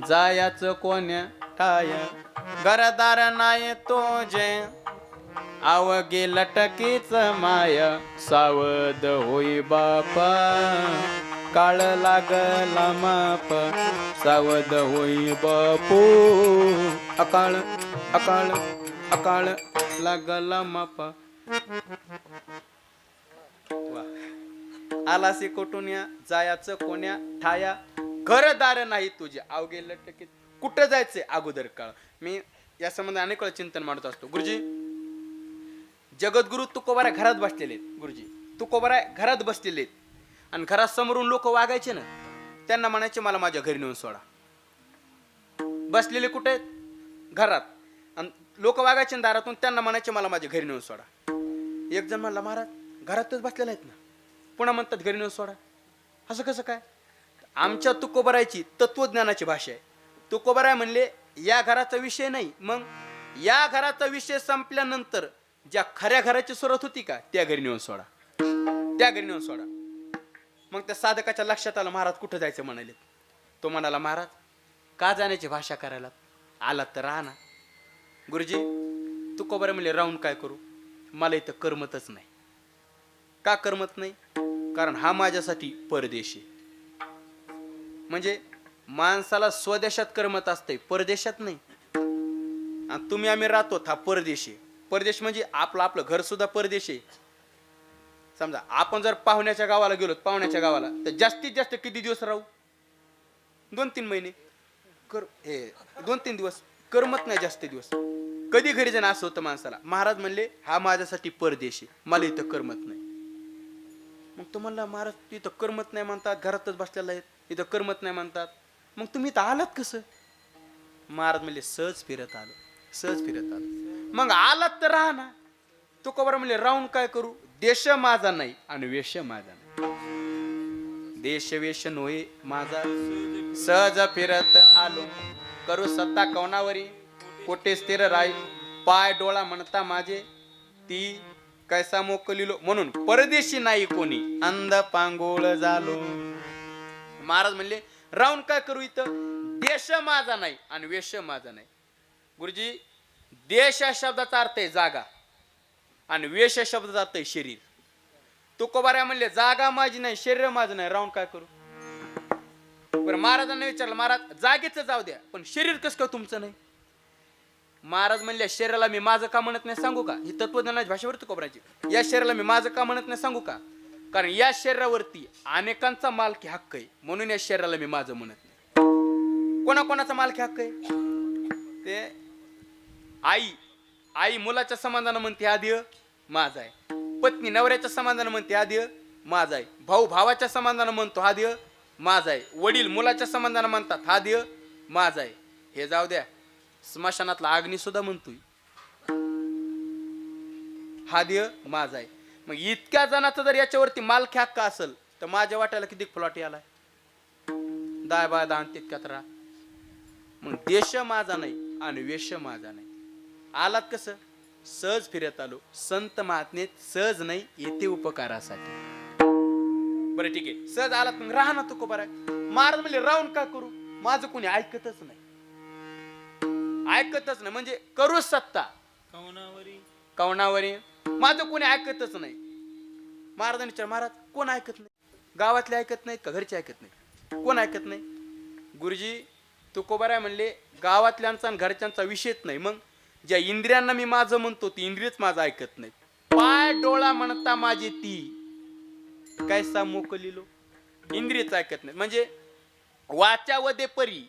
S1: जायाचं कोण्या ठाया, घरदार नाही तो जे अवघे लटकीच माया, सावध होई बापा काळ लागला माप, सावध होई बापू अकाळ अकाळ अकाळ लागला माप. आलासी कोठून या जायाचं कोण्या ठाया, घरदार नाही तुझे अवघे लटकीत, कुठं जायचंय अगोदर काळ. मी या संबंधी अनेक वेळा चिंतन मांडत असतो. गुरुजी, जगद्गुरु तुकोबारा घरात बसलेले आहेत. गुरुजी तुकोबारा घरात बसलेले आहेत, आणि घरात समोरून लोक वागायचे ना, त्यांना म्हणायचे मला माझ्या घरी नेऊन सोडा. बसलेले कुठे आहेत? घरात. आणि लोक वागायचे दारातून, त्यांना म्हणायचे मला माझ्या घरी नेऊन सोडा. एक जण म्हणला महाराज घरातच बसलेला आहेत ना, पुन्हा म्हणतात घरी नेऊन सोडा, असं कसं काय? आमच्या तुकोबारायची तत्वज्ञानाची भाषा आहे. तुकोबाराय म्हणले या घराचा विषय नाही, मग या घराचा विषय संपल्यानंतर ज्या खऱ्या घराची सुरुवात होती का त्या घरी नेऊन सोडा, त्या घरी नेऊन सोडा. मग त्या साधकाच्या लक्षात आलं महाराज कुठं जायचं म्हणाले. तो म्हणाला महाराज का जाण्याची भाषा करायला, आलात तर राहा ना. गुरुजी तुकोबाराय म्हणले राहून काय करू, मला इथं करमतच नाही. का करमत नाही? कारण हा माझ्यासाठी परदेशी. म्हणजे माणसाला स्वदेशात करमत असते, परदेशात नाही. आणि तुम्ही आम्ही राहतो हा परदेशी. परदेश म्हणजे आपलं घर सुद्धा परदेशी. समजा आपण जर पाहुण्याच्या गावाला गेलो, पाहुण्याच्या गावाला तर जास्तीत जास्त किती दिवस राहू? 2-3 महिने. 2-3 दिवस करमत नाही जास्त दिवस. कधी घरी जाणं असं होतं माणसाला. महाराज म्हणले हा माझ्यासाठी परदेशी, मला इथं करमत नाही. मग तो म्हणला महाराज इथं करमत नाही म्हणतात, घरातच बसलेला आहेत, इथं करमत नाही म्हणतात, मग तुम्ही इथं आलात कसं? महाराज म्हणले सहज फिरत आलो, सहज फिरत आलो. मग आलात तर राहा ना. तुकोबाराय म्हणले राहून काय करू, देश माझा नाही आणि वेश माझा नाही. देश वेश नोये माझा, सहज फिरत आलो. करू सत्ता कवनावरी, कोठे स्थिर राही, पाय डोळा म्हणता माझे, ती कैसा मोकलिलो, म्हणून परदेशी नाही कोणी, अंध पांगोळ झालो. महाराज म्हणले राहून काय करू, इथं देश माझा नाही आणि वेश माझा नाही. गुरुजी देश या शब्दाचा अर्थ आहे जागा, आणि वेश या शब्दाचा अर्थ आहे शरीर. तुकोबाराय म्हणले जागा माझी नाही, शरीर माझं नाही, राहून काय करू? बरं महाराजांना विचारलं महाराज जागेच जाऊ द्या, पण शरीर कसं काय तुमचं नाही? महाराज म्हणले शरीराला मी माझं का म्हणत नाही सांगू का? ही तत्वज्ञानाची भाषेवर तुकोबारायची. या शरीराला मी माझं का म्हणत नाही सांगू का? कारण या शरीरावरती अनेकांचा मालकी हक्क आहे, म्हणून या शरीराला मी माझं म्हणत नाही. कोणाकोणाचा मालकी हक्क आहे? ते आई मुलाच्या समाधान म्हणते हा देह माझा आहे, पत्नी नवऱ्याच्या समाधान म्हणते हा देह माझा आहे, भाऊ भावाच्या समाधान म्हणतो हा देह माझा आहे, वडील मुलाच्या समाधान म्हणतात हा देह माझा आहे. हे जाऊ द्या, स्मशानातला अग्नी सुद्धा म्हणतोय हा देह माझा आहे. मग इतक्या जणांचा जर याच्यावरती मालकी हक्क असेल तर माझ्या वाट्याला किती प्लॉट यालाय, दाय बाय दान तितक्यात राहा. मग देश माझा नाही आणि वेश माझा नाही. आलात कसं, सहज फिरत आलो, संत महात्मेत सहज नाही येते उपकारासाठी. बरं ठीक आहे, सहज आलात मग राहा ना तू बरं. महाराज म्हणले राहून का करू, माझं कोणी ऐकतच नाही, ऐकतच नाही म्हणजे करू सत्ता कवनावरी माझं कोणी ऐकतच नाही. महाराजांनी विचार, महाराज कोण ऐकत नाही, गावातले ऐकत नाहीत का घरचे ऐकत नाही, कोण ऐकत नाही. गुरुजी तुकोबाराय म्हणले गावातल्यांचा आणि घरच्यांचा विषयच नाही, मग ज्या इंद्रियांना मी माझं म्हणतो ती इंद्रियच माझं ऐकत नाही. पाय डोळा म्हणता माझी ती काय सा मोकलिलो, इंद्रियच ऐकत नाही. म्हणजे वाचा वदे परी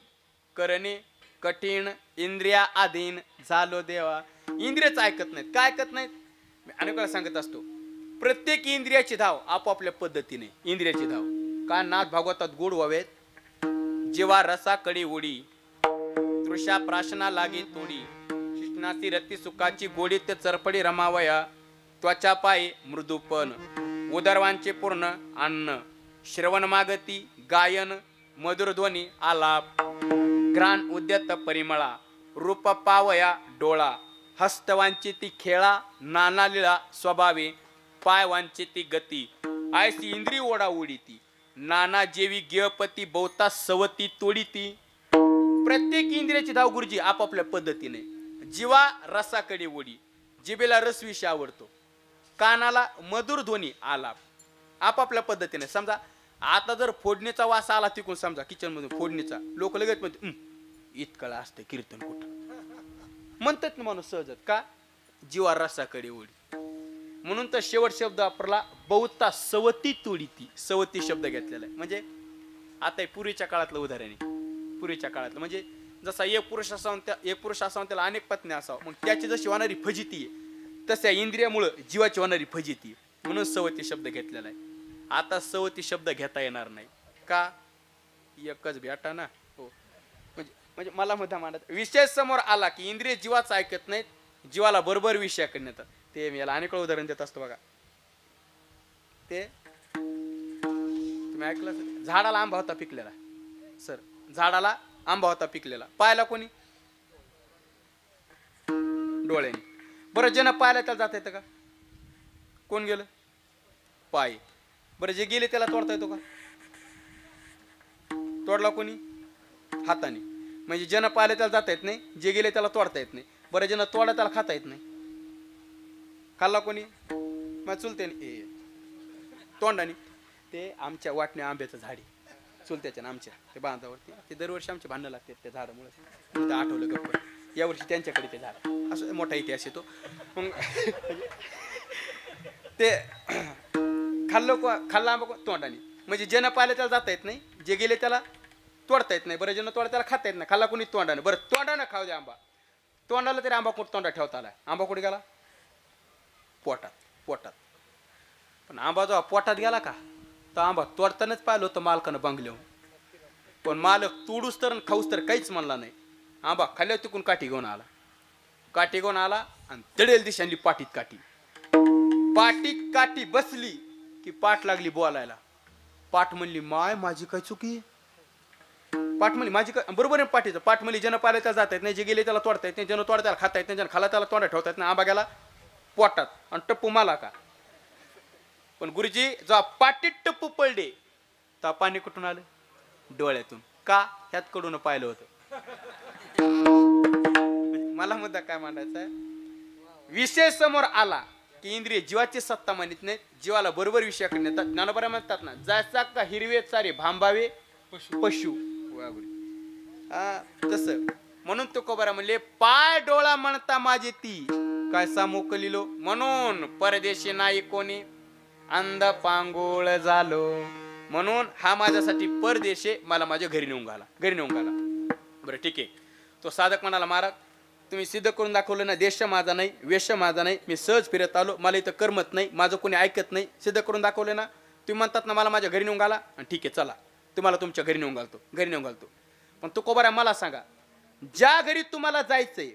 S1: करणे कठीण, इंद्रिया आधीन झालो देवा. इंद्रियच ऐकत नाहीत. काय ऐकत नाहीत, मी अनेक वेळा सांगत असतो, प्रत्येक इंद्रियाची धाव आपापल्या पद्धतीने. इंद्रियाची धाव का नाथ भागवतात गोड व्हावेत, जेव्हा रसा कडे ओढी तृषा प्राशना लागे तोडी, शिष्णाची रती सुखाची गोडी ते चरपडी रमावया, त्वचा पायी मृदूपन उदरवांचे पूर्ण अन्न, श्रवण मागती गायन मधुर ध्वनी आलाप, घ्राण उद्यत परिमळा रूप पावया डोळा, हस्तवांची ती खेळा नाना लीळा स्वभावे, पायवांची ती गती आयसी इंद्रिय ओढा उडीती, नाना जेवी गेयपती बहुता सवती तोडीती. प्रत्येक इंद्रियाची धाव गुरुजी आपापल्या पद्धतीने. जीवा रसाकडे ओढी, जिभेला रसविषय आवडतो, कानाला मधुर ध्वनी आलाप आपापल्या पद्धतीने. समजा आता जर फोडणीचा वास आला तिकून, समजा किचन मधून फोडणीचा, लोक लगेच म्हणते इतकं असतं कीर्तन कुठं म्हणतात ना माणूस सहजच, का जीवा रसाकडे ओढी. म्हणून तर शेवट शब्द वापरला बहुता सवती तोडी ती. सवती शब्द घेतलेला आहे म्हणजे आता पूर्वीच्या काळातलं उदाहरण आहे. पूर्वीच्या काळातलं म्हणजे जसा एक पुरुष असावा त्याला अनेक पत्न्या असावं, मग त्याची जशी होणारी फजिती आहे तशा इंद्रियामुळं जीवाची होणारी फजिती, म्हणून सवती शब्द घेतलेला आहे. आता सवती शब्द घेता येणार नाही का, एकच भेटा ना. हो म्हणजे मला मुद्दा मांडत, विषय समोर आला की इंद्रिय जीवाचं ऐकत नाहीत, जीवाला बरोबर विषय करण्यात. ते मी याला अनेक उदाहरण देत असतो बघा. ते तुम्ही ऐकलं असेल, झाडाला आंबा होता पिकलेला, सर झाडाला आंबा होता पिकलेला, पाहिला कोणी, डोळ्याने. बरं ज्यानं पाहिलं त्याला जाता येतं का, कोण गेलं, पाय. बरं जे गेले त्याला तोडता येतो का, तोडला कोणी, हाताने. म्हणजे ज्यानं पाहिलं त्याला जाता येत नाही, जे गेले त्याला तोडता येत नाही. बरं ज्यानं तोडला त्याला खाता येत नाही, खाल्ला कोणी, मग चुलते तोंडाने. ते आमच्या वाटणे आंब्याचं झाडी चुलत्याच्या ना आमच्या ते बांधावरती, ते दरवर्षी आमचे भांडणं लागतात त्या झाडामुळे. ते आठवलं गप्प, यावर्षी त्यांच्याकडे ते झाड, असं मोठा इतिहास येतो. मग ते खाल्ला आंबा तोंडाने. म्हणजे ज्यानं पाहिलं त्याला जाता येत नाही, जे गेले त्याला तोडता येत नाही. बरं ज्यानं तोडा त्याला खाता येत नाही, खाल्ला कोणी तोंडाने. बरं तोंडानं खाऊ दे आंबा, तोंडाला तरी आंबा कुठं तोंडात ठेवता आला, आंबा कुठे गेला, पोटात. पण आंबा जेव्हा पोटात गेला का, तर आंबा तोडतानाच पाहिलं होतं मालकानं बंगल्यावर, पण मालक तोडूस तर खाऊस तर काहीच म्हणला नाही. आंबा खाल्ल्यावर तिकून काठी घेऊन आला आणि तडेल दिशांनी पाठीत काठी बसली की पाठ लागली बोलायला. पाठ म्हणली माय माझी काय चुकी, पाठ म्हणली माझी काय, बरोबर आहे पाठीचं. पाठ म्हणली ज्यानं पाहिलं त्याला जाता येत नाही, जे गेले त्याला तोडता येत नाही, ज्यानं तोडा त्याला खाता येत नाही, ज्यानं खाला त्याला तोंडात ठेवता येत नाही. आंबा गेला पोटात आणि टप्पू मला का. पण गुरुजी जेव्हा पाटीत टप्पू पडले तेव्हा पाणी कुठून आलं, डोळ्यातून. का, ह्यात कडून पाहिलं होतं. मला मुद्दा काय मांडायचा आहे, विषय समोर आला की इंद्रिय जीवाची सत्ता मानित नाही, जीवाला बरोबर विषय करण्यात. ज्ञानोबा म्हणतात ना, जायचा का हिरवे चारे भांबावे पशु. तस म्हणून तो कोबरा म्हणले पाय डोळा म्हणता माझी ती काय सामोकलिलो, म्हणून परदेशी नाही कोणी अंध पांगोळ झालो. म्हणून हा माझ्यासाठी परदेशे, मला माझ्या घरी नेऊन घाला. बरं ठीक आहे. तो साधक म्हणाला, महाराज तुम्ही सिद्ध करून दाखवलं ना, देश माझा नाही, वेश माझा नाही, मी सहज फिरत आलो, मला इथं करमत नाही, माझं कोणी ऐकत नाही, सिद्ध करून दाखवलं ना. तुम्ही म्हणतात ना मला माझ्या घरी नेऊन घाला, आणि ठीक आहे चला तुम्हाला तुमच्या घरी नेऊन घालतो. पण तो कोबारा मला सांगा, ज्या घरी तुम्हाला जायचंय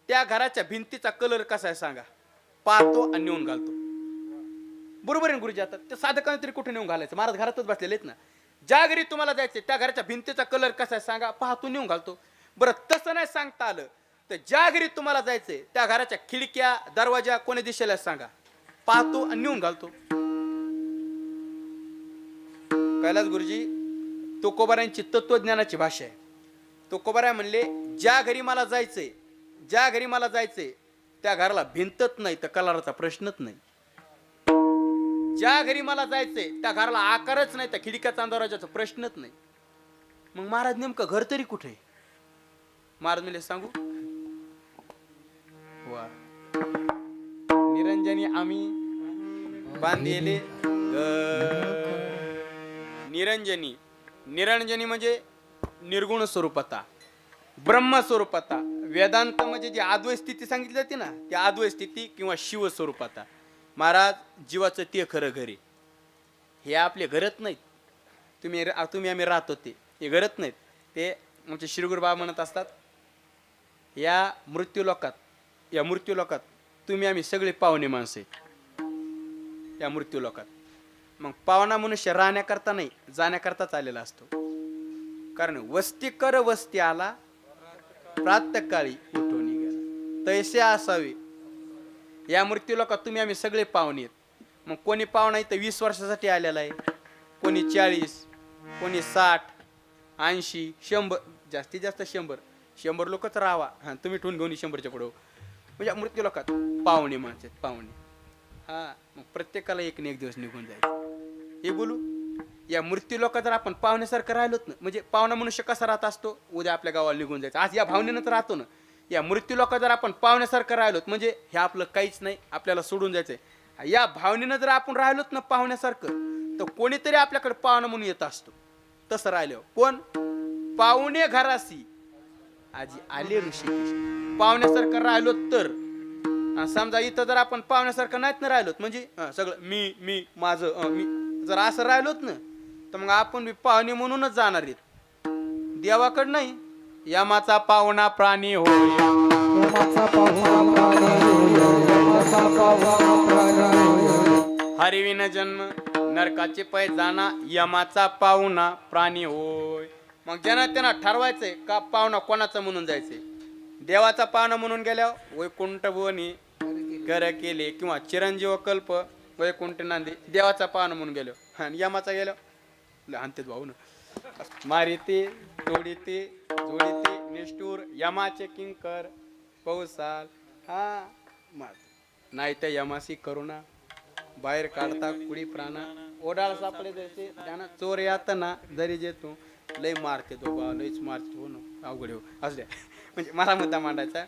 S1: त्या घराच्या भिंतीचा कलर कसा आहे सांगा. पाहतो आणि नेऊन घालतो. बरोबर आहे गुरुजी. आता ते साधं काहीतरी तरी कुठे नेऊन घालायचं, महाराज घरातच बसलेले आहेत ना. ज्या घरी तुम्हाला जायचंय त्या घराच्या भिंतीचा कलर कसा आहे सांगा, पाहतो नेऊन घालतो. बरं तसं नाही सांगता आलं तर ज्या घरी तुम्हाला जायचंय त्या घराच्या खिडक्या दरवाजा कोणी दिशेला सांगा, पाहतो आणि नेऊन घालतो. कैलास गुरुजी तुकोबारायांची तत्वज्ञानाची भाषा आहे. तुकोबाराय म्हणले ज्या घरी मला जायचंय त्या घराला भिंतच नाही तर कलराचा प्रश्नच नाही. ज्या घरी मला जायचंय त्या घराला आकारच नाही तर खिडक्याचा दरवाजाचा प्रश्नच नाही. मग महाराज नेमकं घर तरी कुठे? महाराज म्हणले सांगू. वा निरंजनी आम्ही बांधलेले निरंजनी म्हणजे निर्गुण स्वरूपता, ब्रह्म स्वरूपता. वेदांत म्हणजे जी अद्वैत स्थिती सांगितली जाते ना, ती अद्वैत स्थिती किंवा शिव स्वरूपता. महाराज जीवाचं ते खरं घरी, हे आपले घरच नाहीत. तुम्ही आम्ही राहतो ते घरच नाहीत. ते आमचे श्रीगुरू बाबा म्हणत असतात, या मृत्यू लोकात तुम्ही आम्ही सगळे पाहुणे माणसे या मृत्यू लोकात. मग पावना मनुष्य राहण्याकरता नाही, जाण्याकरताच आलेला असतो. कारण वस्ती आला प्रातःकाळी उठून गेला, तैसे असावे. या मृत्यू लोकात तुम्ही आम्ही सगळे पाहुणे आहेत. मग कोणी पाहुणा इथं 20 वर्षासाठी आलेला आहे, कोणी 40, कोणी 60, 80, 100, जास्तीत जास्त 100 लोकच राहावा. हां तुम्ही ठेवून घेऊन 100च्या पुढे. म्हणजे मृत्यू लोकात पाहुणे माणसं आहेत, पाहुणे. हा मग प्रत्येकाला एक ना एक दिवस निघून जायचं. हे बोलू या मृत्यू लोकात जर आपण पाहुण्यासारखं राहिलोत ना, म्हणजे पाहुणा मनुष्य कसा राहत असतो, उद्या आपल्या गावाला निघून जायचं, आज या भावनेनं तर राहतो ना. या मृत्यू लोकात जर आपण पाहुण्यासारखं राहिलोत म्हणजे हे आपलं काहीच नाही, आपल्याला सोडून जायचंय. या भावनेनं जर आपण राहिलोत ना पाहुण्यासारखं, तर कोणीतरी आपल्याकडे पाहुणा म्हणून येत असतो. तसं राहिलो कोण? पाहुणे घरासी आजी आले ऋषिकेश. पाहुण्यासारखं राहिलो तर, समजा इथं जर आपण पाहुण्यासारखं नाहीत ना राहिलोत, म्हणजे सगळं मी माझं मी जर असं राहिलोत ना, तर मग आपण पाहुणे म्हणूनच जाणार आहेत, देवाकडं नाही. यमाचा पाहुणा प्राणी होय, हरिविन जन्म नरकाचे पै जाना, यमाचा पाहुणा प्राणी होय. मग ज्यांना त्यांना ठरवायचंय का पाहुणा कोणाचा म्हणून जायचंय. देवाचा पाहुणा म्हणून गेल्यावर वैकुंठ भुवनी घर केले किंवा चिरंजीव कल्प वैकुंठ नांदे, देवाचा पाहुणा म्हणून गेलो. आणि यमाचा गेलो लहानतेच भाऊ ना, मारिते तोडीते जोडीते निष्ठूर यमाचे किंकर पौसाल. हा नाही तर यमासी करुणा, बाहेर काढता कुडी प्राणा, ओढाळ सापडे जैसे त्यानं चोर यातना जरी जेतो, लय मारते तो बा, लयच मारते. हो ना अवघड हो असू. म्हणजे मला मुद्दा मांडायचा,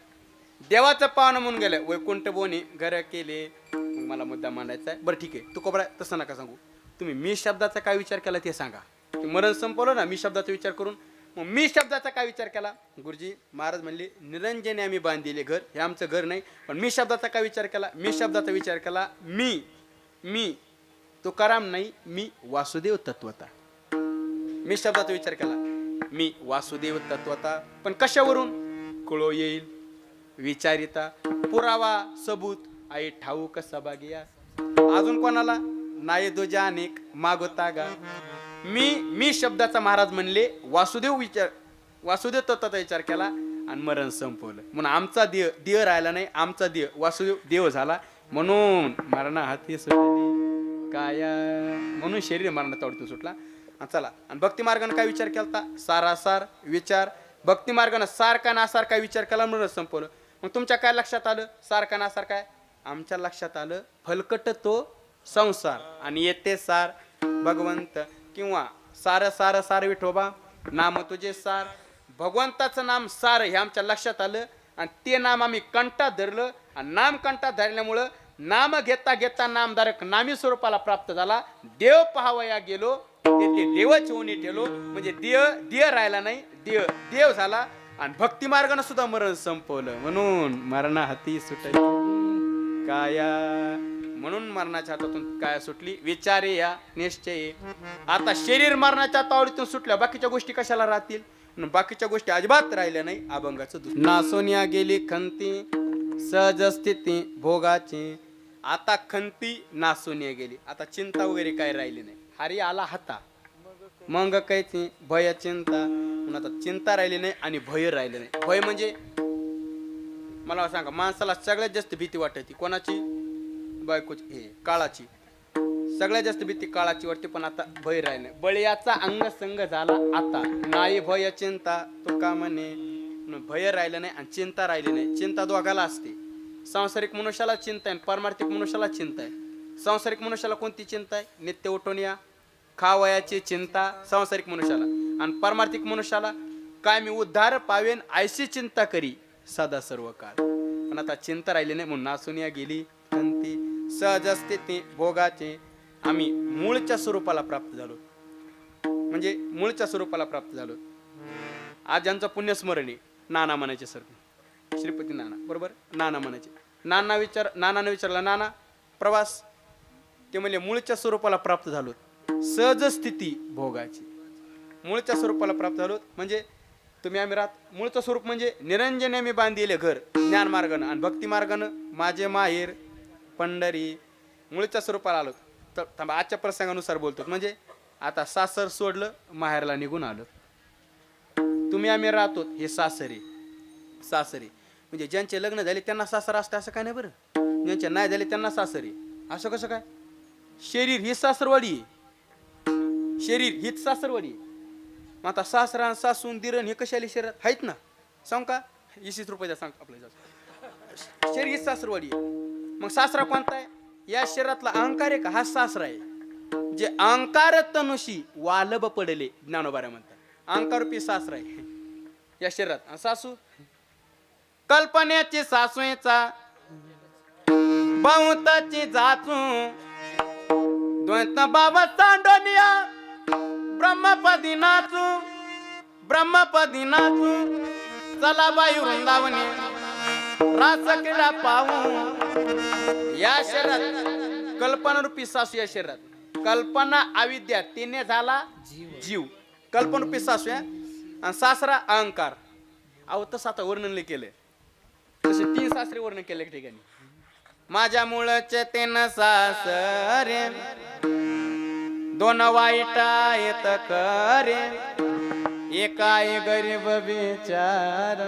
S1: देवाचं पाहुणा म्हणून गेलं वैकुंठ बोनी घर केले. मग मला मुद्दा मांडायचा आहे. बरं ठीक आहे, तू कोबरा तसं नका सांगू. तुम्ही मी शब्दाचा काय विचार केला ते सांगा. मरण संपवलं ना मी शब्दाचा विचार करून. मग मी शब्दाचा काय विचार केला? गुरुजी महाराज म्हणले निरंजने आम्ही बांधिले घर, हे आमचं घर नाही. पण मी शब्दाचा काय विचार केला? मी शब्दाचा विचार केला मी तुकाराम नाही, मी वासुदेव तत्वता. मी शब्दाचा विचार केला, मी वासुदेव तत्वता. पण कशावरून? कळो येईल विचारिता, पुरावा सबूत आई ठाऊक सभागिया. अजून कोणाला नाय दोजा अनेक मागोता गा. मी शब्दाचा महाराज म्हणले वासुदेव तत्वाचा विचार केला आणि मरण संपवलं. म्हणून आमचा देह राहिला नाही, आमचा देह वासुदेव देव झाला. म्हणून मरणा हाती सुटली काय, म्हणून शरीर मरणा तोडतो सुटला. चला, आणि भक्ती मार्गाने काय विचार केला? सारासार विचार. भक्ती मार्गाने सारखा नासारखा विचार केला, मरण संपवलं. मग तुमच्या काय लक्षात आलं? सारखा नासार काय? आमच्या लक्षात आलं फलकट तो संसार आणि येते सार भगवंत, किंवा सार विठोबा नाम तुझे सार. भगवंताचं नाम सार हे आमच्या लक्षात आलं आणि ते नाम आम्ही कंठात धरलं. आणि नाम कंठात धरल्यामुळं नाम घेता घेता नामधारक नामी स्वरूपाला प्राप्त झाला. देव पाहावया गेलो, ते देवच होऊन ठेवलो. म्हणजे देह राहिला नाही, देव झाला. आणि भक्ती मार्गाने सुद्धा मरण संपवलं. म्हणून मरणा हाती सुटली काया. म्हणून मरणाच्या हातातून काय सुटली? विचारे या निश्चय. आता शरीर मरणाच्या तावडीतून सुटल्या, बाकीच्या गोष्टी कशाला राहतील? बाकीच्या गोष्टी अजिबात राहिल्या नाही. अभंगाचं नासोनिया गेली खंती सहज स्थिती भोगाची. आता खंती नासोनिया गेली, आता चिंता वगैरे काय राहिली नाही. हरी आला हाता मग कायची भय चिंता. आता चिंता राहिली नाही आणि भय राहिले नाही. भय म्हणजे मला सांगा, माणसाला सगळ्यात जास्त भीती वाटते कोणाची? बायकोची, हे काळाची. सगळ्यात जास्त भीती काळाची वाटते. पण आता भय राहिले नाही. बळीयाचा अंग संग झाला आता, नाही भय चिंता तो का म्हणे. भय राहिलं नाही आणि चिंता राहिली नाही. चिंता दोघाला असते. सांसारिक मनुष्याला चिंता आहे, पारमार्थिक मनुष्याला चिंता आहे. सांसारिक मनुष्याला कोणती चिंता आहे? नित्य उठून या खावयाची चिंता सांसारिक मनुष्याला. आणि पारमार्थिक मनुष्याला काय मी उद्धार पावेन ऐशी चिंता करी सदा सर्व काळ. पण आता चिंता राहिली नाही. म्हणून नासुनिया गेली खंती सहज स्थिती भोगाचे. आम्ही मूळच्या स्वरूपाला प्राप्त झालो. म्हणजे मूळच्या स्वरूपाला प्राप्त झालो. आज ज्यांचं पुण्यस्मरणी नाना म्हणायचे सर, श्रीपती नाना, बरोबर? नाना म्हणायचे. नानानं विचारला, नाना प्रवास? ते म्हणले मूळच्या स्वरूपाला प्राप्त झालो, सहज स्थिती भोगाची. मूळच्या स्वरूपाला प्राप्त झालो म्हणजे तुम्ही आम्ही राहत. मूळचं स्वरूप म्हणजे निरंजने मी बांधिले घर ज्ञान मार्गानं आणि भक्ती मार्गानं माझे माहेर पंढरी. मूळच्या स्वरूपाला आलो. तर थांबा, आजच्या प्रसंगानुसार बोलतो. म्हणजे आता सासर सोडलं, माहेरला निघून आलो. तुम्ही आम्ही राहतो हे सासरी. सासरी म्हणजे ज्यांचे लग्न झाले त्यांना सासर असतं असं काय नाही बरं. ज्यांचे नाही झाले त्यांना सासरी. असं कसं काय? शरीर ही सासरवाडी, शरीर हीच सासरवाडी. मग आता सासरा सासून दिरण हे कशाला शरीरात आहेत ना? सांग का? 20 रुपयाचा सांग आपल्या. शरीर हीच सासरवाडी. मग सासरा कोणता आहे? या शरीरातला अहंकार आहे का? हा सासरा आहे. जे अहंकार तनुशी वालब पडले ज्ञानोबाऱ्या म्हणतात. अहंकारूपी सासरा आहे या शरीरात. सासू कल्पनेची सासूचा बहुताची जाचू द्वैत बाबा सांडोनिया ब्रह्मपदी नाचू ब्रह्मपदी नाचू. चला बाई वृंदावने रास केला पाहू. या शरीरात कल्पना रूपी सासू. या शरीरात कल्पना अविद्या तिने झाला जीव. कल्पना रूपी सासू आणि सासरा अहंकार. अहो तसं आता वर्णन केलंय. तसे 3 सासरे वर्णन केले ठिकाणी. माझ्या मुळचे 3 सासरे 2 वाईट येत करे. एकाय गरीब बिचार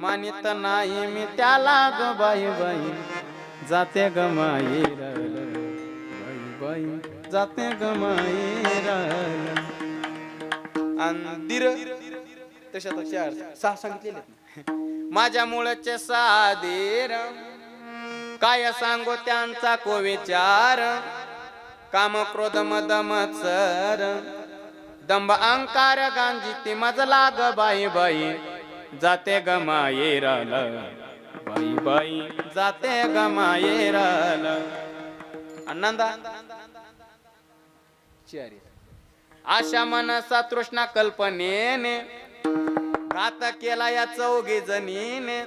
S1: मानित नाही मी त्याला ग बाई बाई. जाते ग माहेर बाई बाई जाते ग माहेर. अंदिर तशात 6 सांगितलेले. माझ्या मुळचे साधीर काय सांगो त्यांचा को विचार. काम क्रोध मद मत्सर दंभ अहंकार गांजी ती मजला ग बाई बाई. जाते ग माहेराला बाई बाई जाते ग माहेराला. आनंदा आशा मनसा तृष्णा कल्पनेने घात केला या 4 जणीने.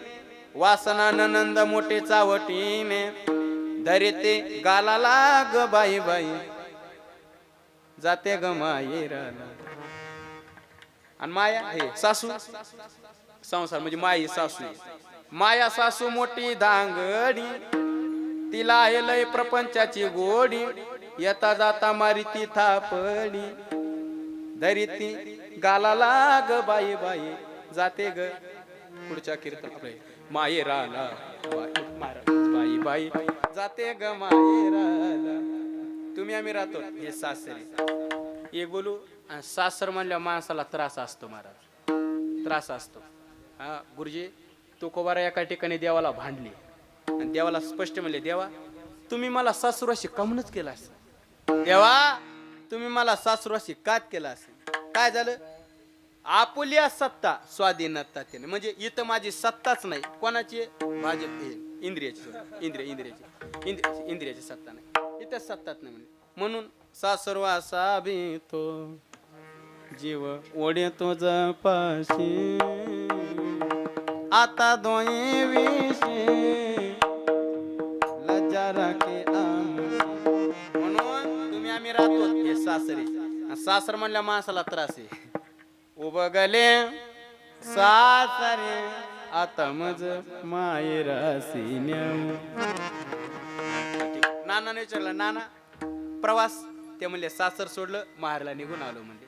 S1: वासना नंद मोठे चावटीने धरिते गालाला ग बाई बाई. जाते ग माहेराला. आणि माया हे सासू संसार म्हणजे माई सासू. माया सासू मोठी धांगडी तिला आहे लय प्रपंचाची गोडी. येता जाता मारी ती थापडी धरिती गालाला ग बाई बाई. जाते ग पुढच्या कीर्तन आपले माहेराला बाई बाई जाते ग माहेराला. तुम्ही आम्ही राहतो हे सासरी. एक बोलू सासर म्हणल्या माणसाला त्रास असतो महाराज. त्रास असतो. हा गुरुजी तुकोबारा एका ठिकाणी देवाला भांडली आणि देवाला स्पष्ट म्हणले, देवा तुम्ही मला सासुराशी कमनच केला असेल. देवा तुम्ही मला सासुराशी कात केला असेल. काय झालं? आपुल्या सत्ता स्वाधीनता त्याने. म्हणजे इथं माझी सत्ताच नाही. कोणाची? माझी इंद्रियाची. इंद्रियाची सत्ता नाही. इथं सत्ताच नाही. म्हणून सासरवासा भी तो जीव ओढे तो जपाशी. आता दोये विषे लज्जा राखे म्हणून तुम्ही आम्ही राहतो हे सासरे. सासर म्हणल्या माणसाला त्रास आहे. उभं गले सासरे आता मज मायरासी नानाने विचारलं नाना प्रवास. ते म्हणले सासर सोडलं माहेरला निघून आलो म्हणजे.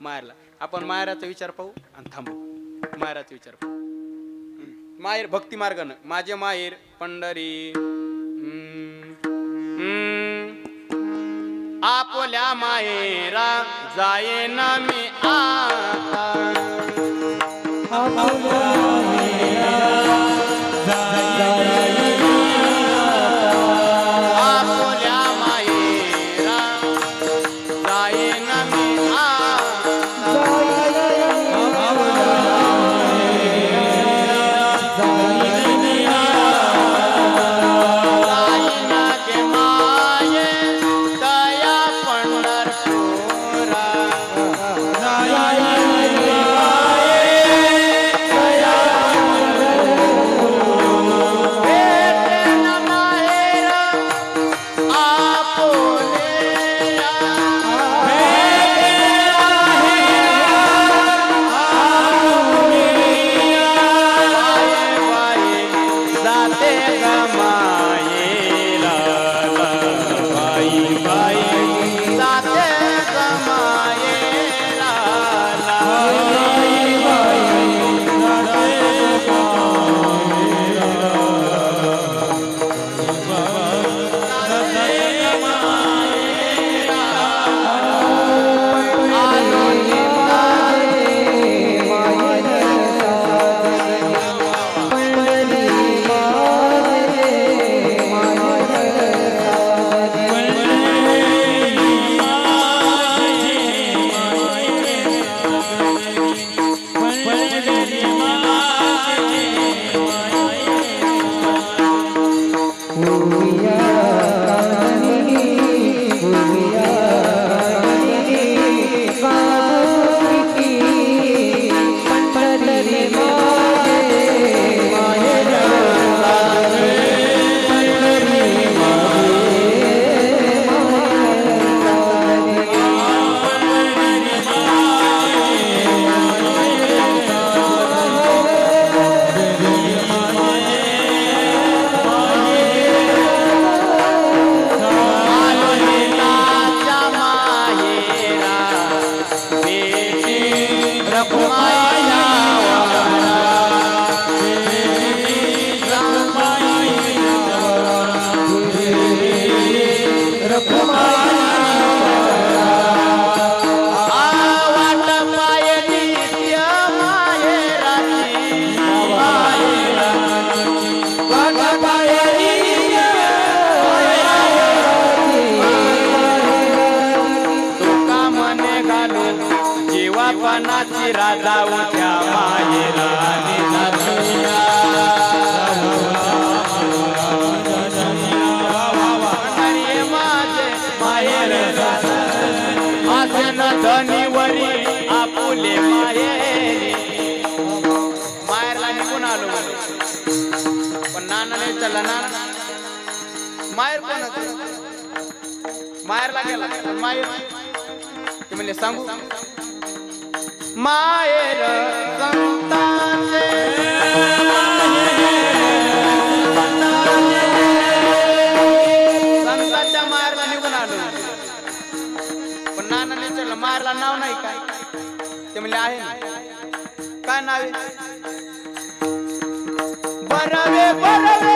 S1: माहेरला आपण माहेराचा विचार पाहू आणि थांबू. माहेराचा विचार पाहू. माहेर भक्ती मार्गानं माझे माहेर पंढरी. आपल्या माहेरा जायेन मी आता. आपल्या माहेरा जायेन मी जीवापणाची राजा उद्या मायेला माझे माहेर आसन धनीवरी आपुले माहेरी. माहेरला निघून आलो पण नानाने विचारलं नाना माहेर कोण. माहेरला गेला माहेर ते म्हणले सांगू माहेर संतांचे संतांच्या माहेरला निघून आलो पण नानाने विचारलं माहेरला नाव नाही काय. ते म्हणले आहे ना. काय नाव आहे. बरवे बरवे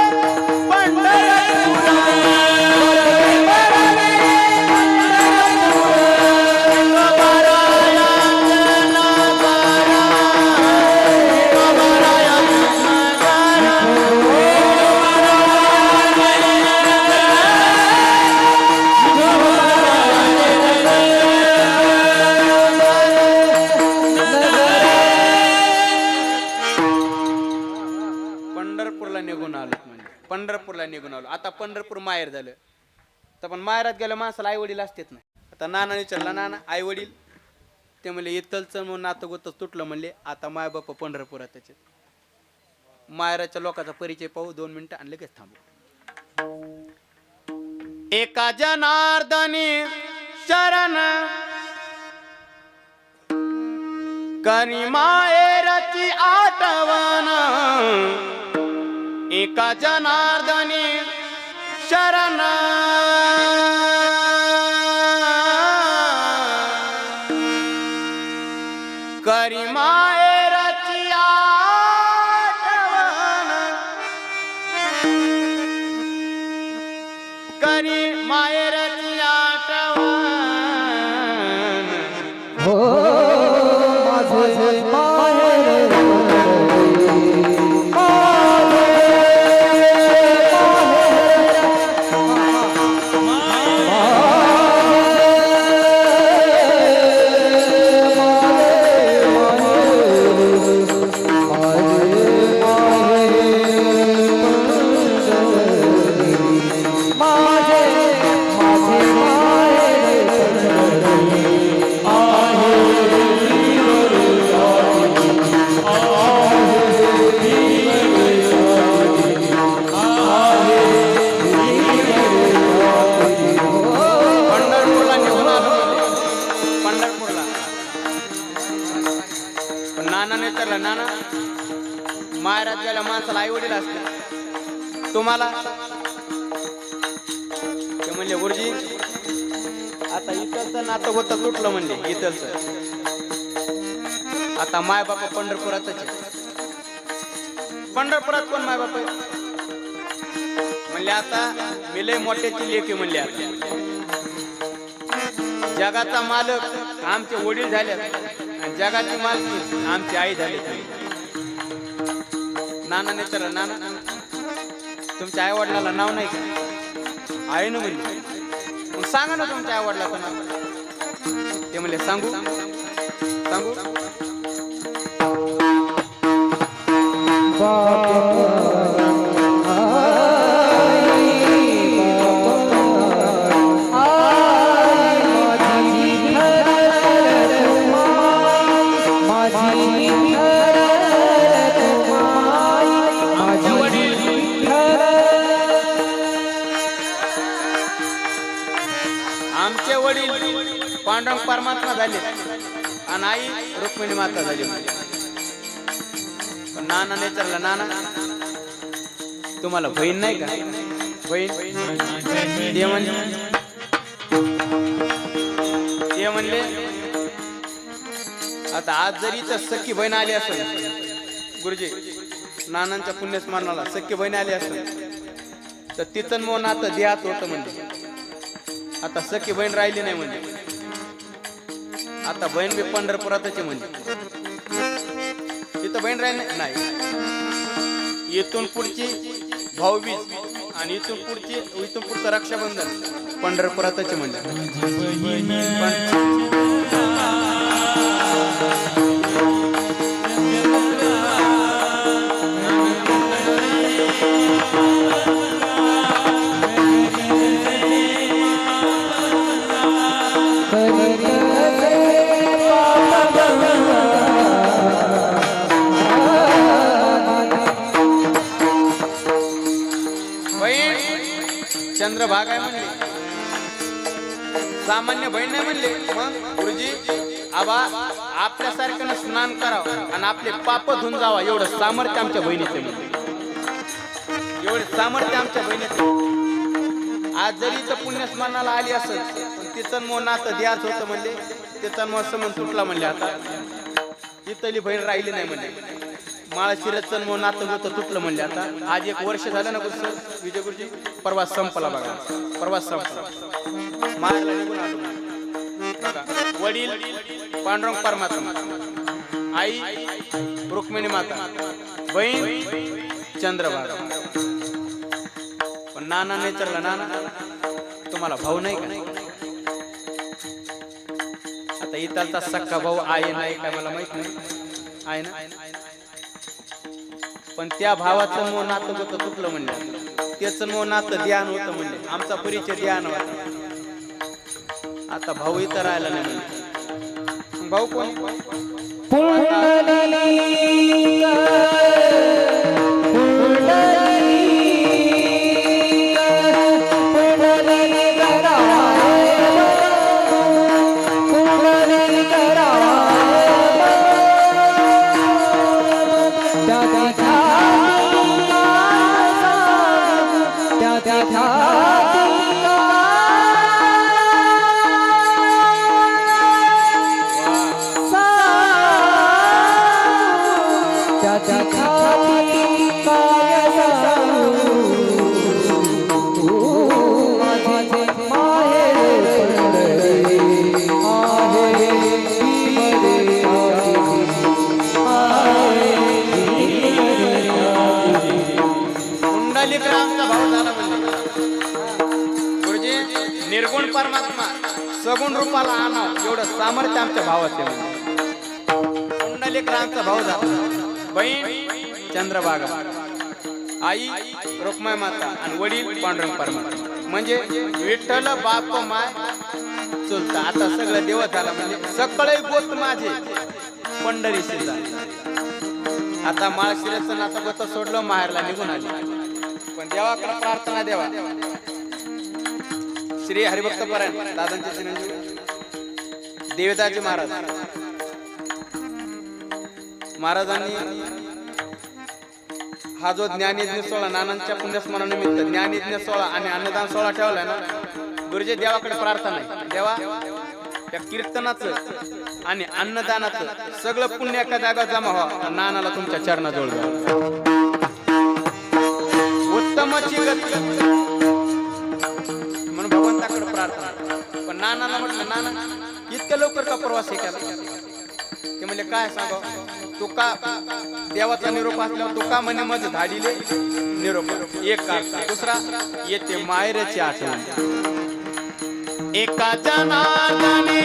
S1: पंढरपूरला निघून आलो. आता पंढरपूर माहेर झालं तर पण माहेरात गेलं माणसाला आई वडील असतेच ना. आता नाना विचारला नाना आई वडील ते म्हणले इथलचं म्हणून नातं गोत तुटलं म्हणले. आता माय बाप पंढरपुरात त्याचे मायराच्या लोकांचा परिचय पाहू 2 मिनिटं आणि लगेच थांबू. एका जनार्दनी शरण करी मायेरची आठवण. एका जनार्दनी शरण करी मायेरची आठवण. करी मायेरची आठवण.
S2: हो माझे माहेर
S1: नाना महाराज गेल्या माणसाला आई वडील असते तुम्हाला ते म्हणले गुरुजी आता इथलचं नातं होतं तुटलं म्हणले. इथलचं आता माय बापा पंढरपुरातच आहे. पंढरपुरात कोण माय बाप म्हणले. आता मी लय मोठ्याची लेखी म्हणले. आता जगाचा मालक आमचे वडील झाले आणि जगाची मालकी आमची आई झाली. नानाने तर नाना तुमच्या आई वडिलाला नाव नाही का? आहे ना म्हणले. मग सांगा ना तुमच्या आई वडिलाचं नाव. ते म्हणले सांगू सांगू. आमचे वडील पांडुरंग परमात्मा झाले आणि आई रुक्मिणी माता झाली. पण नानाने विचारलं नाना तुम्हाला बहीण नाही का? बहीण ते म्हणले आता आज जरी तर सख्खी बहीण आली असेल गुरुजी नानांच्या पुण्यस्मरणाला सख्खी बहीण आली असेल तर तिचं मग नातं देहात होतं म्हणजे. आता सख्खी बहीण राहिली नाही म्हणजे. आता बहीण बी पंढरपुरातच म्हणजे. तिथं बहीण राहिली नाही. इथून पुढची भाऊबीज आणि इथून पुढचं रक्षाबंधन पंढरपुरातच म्हणजे. चंद्रभागा म्हणले सामान्य बहीण नाही म्हणले. मग गुरुजी आबा आपल्यासारख्यानं स्नान करावं आणि आपले पाप धुवून जावा एवढं सामर्थ्य आमच्या बहिणीचे म्हणले. एवढे सामर्थ्य आमच्या बहिणीचे. आज जरी तर पुण्यस्मरणाला आली असेल पण तिचं मो नातं द्याच होतं म्हणले. तिचा मो समन तुटला म्हणले. आता इथली बहीण राहिली नाही म्हणले. माळशिरचं मो नातं होतं तुटलं म्हणले. आता आज 1 वर्ष झालं ना गुरु विजय गुरुजी. प्रवास संपला बघा. प्रवास संपला. मायाला निघून आलो बघा. वडील पांडुरंग परमात्मा, आई रुक्मिणी माता, बहीण चंद्रभागा. पण नानाने विचारलं नाना तुम्हाला भाऊ नाही का? आता इथलचा सक्का भाऊ आहे नाही काय मला माहित नाही. आहे ना. पण त्या भावाचं मो नातं होतं तुटलं म्हणले. त्याचं मो नातं ध्यान होतं म्हणले. आमचा परिचय ध्यान होता. आता भाऊ इथं राहिला नाही म्हणले. भाऊ कोण? निर्गुण परमात्मा सगुण रूपाला आणा एवढं सामर्थ्य आमच्या भावाचे. कुंडलिक रामचा भाऊ झाला, बहीण चंद्रभागा, आई रुक्माई माता आणि वडील पांडुरंग परमात्मा. म्हणजे विठ्ठल बाप माय चुलता. आता सगळं देव झाला म्हणजे सगळे गोत माझे पंढरी शिरला. आता माळशिरचं आता गोत सोडलं, माहेरला निघून आले. पण देवाकडे प्रार्थना देवा. श्री हरिभक्त परायण दादांचे चिरंजीव देवदाजी महाराज महाराजांनी हा जो ज्ञानयज्ञ सोहळा नानांच्या पुण्यस्मरणानिमित्त ज्ञानयज्ञ सोहळा आणि अन्नदान सोहळा ठेवलाय ना, गुरुजी देवाकडे प्रार्थना आहे. देवा त्या कीर्तनाचं आणि अन्नदानाचं सगळं पुण्य एका जागा जमा व्हावं. नानाला तुमच्या चरणाजवळ द्या. उत्तमची गती म्हणून भगवंताकडे प्रार्थना. पण नानाला म्हटलं, नाना इतक्या लवकर का प्रवास हे केला? ते म्हणजे काय सांगा, तू का देवाचा निरोप असल्यावर तू का म्हणे माझं धाडीले निरोप. एक का दुसरा येते मायरेची आठवण. एका जनार्दनी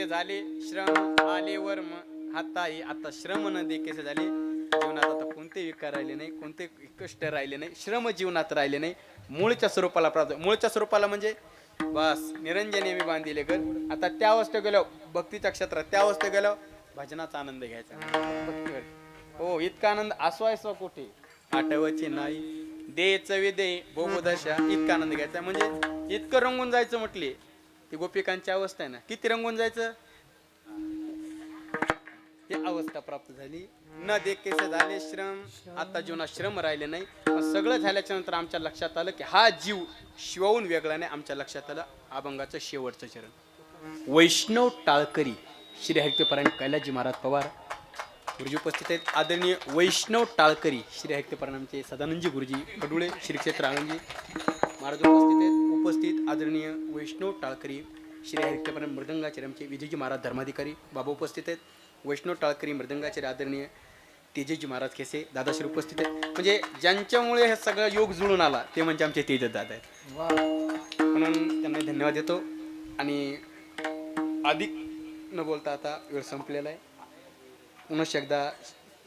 S1: झाले श्रम आले वर्म हाताही. आता श्रम न देकेसे झाले जीवनात. आता कोणते विकार राहिले नाही, कोणते कष्ट राहिले नाही, श्रम जीवनात राहिले नाही. मूळच्या स्वरूपाला प्राप्त. मूळच्या स्वरूपाला म्हणजे बस निरंजने मी बांधिले घर. आता त्या अवस्थेत गेलो भक्तीच्या क्षेत्रात, त्या अवस्थेत गेलो भजनाचा आनंद घ्यायचा भक्तीवर. हो इतका आनंद आसवायचा कुठे आठवचे नाही. देच विदे भोगदशा इतका आनंद घ्यायचा. म्हणजे इतकं रंगून जायचं म्हटले ती गोपिकांची अवस्था आहे ना. किती रंगून जायचं ही अवस्था प्राप्त झाली. न देखेसे झाले श्रम. आता जीवनात श्रम राहिले नाही. सगळं झाल्याच्या नंतर आमच्या लक्षात आलं की हा जीव शिवून वेगळा नाही. आमच्या लक्षात आलं अभंगाचं शेवटचं चरण. वैष्णव टाळकरी श्री हरिभक्त परायण कैलाजी महाराज पवार गुरुजी उपस्थित आहेत. आदरणीय वैष्णव टाळकरी श्री हरिक्तपरायणचे सदानंदजी गुरुजी कडुळे श्री क्षेत्र आळंदी महाराज उपस्थित आहेत. उपस्थित आदरणीय वैष्णव टाळकरी श्री हरिक्तपरायण मृदंगाचार्यांचे विजयजी महाराज धर्माधिकारी बाबा उपस्थित आहेत. वैष्णव टाळकरी मृदंगाचार्य आदरणीय तेजसजी महाराज केसे दादाश्री उपस्थित आहेत. म्हणजे ज्यांच्यामुळे हे सगळं योग जुळून आला ते म्हणजे आमचे तेजस दादा आहेत. म्हणून त्यांना धन्यवाद देतो. आणि अधिक न बोलता आता वेळ संपलेला आहे. पुन्हा एकदा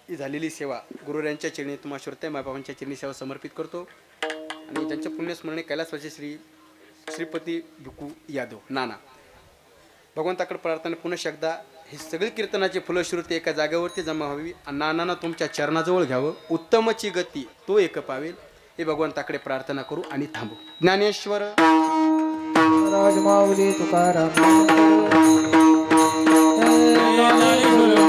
S1: ही झालेली सेवा गुरुरायांच्या चरणी तुम्हा श्रोते मायबाबांच्या चरणी सेवा समर्पित करतो. आणि त्यांच्या पुण्यस्मरणे कैलासवासी श्रीपती भिकू यादव नाना भगवंताकडे प्रार्थना पुन्हा एकदा हे सगळी कीर्तनाची फलश्रुती एका जागेवरती जमा व्हावी आणि नानांना तुमच्या चरणाजवळ घ्यावं. उत्तमची गती तो एक पावेल हे भगवंताकडे प्रार्थना करू आणि थांबू. ज्ञानेश्वर
S2: राजमाऊली तुकाराम
S3: ज्ञानेश्वर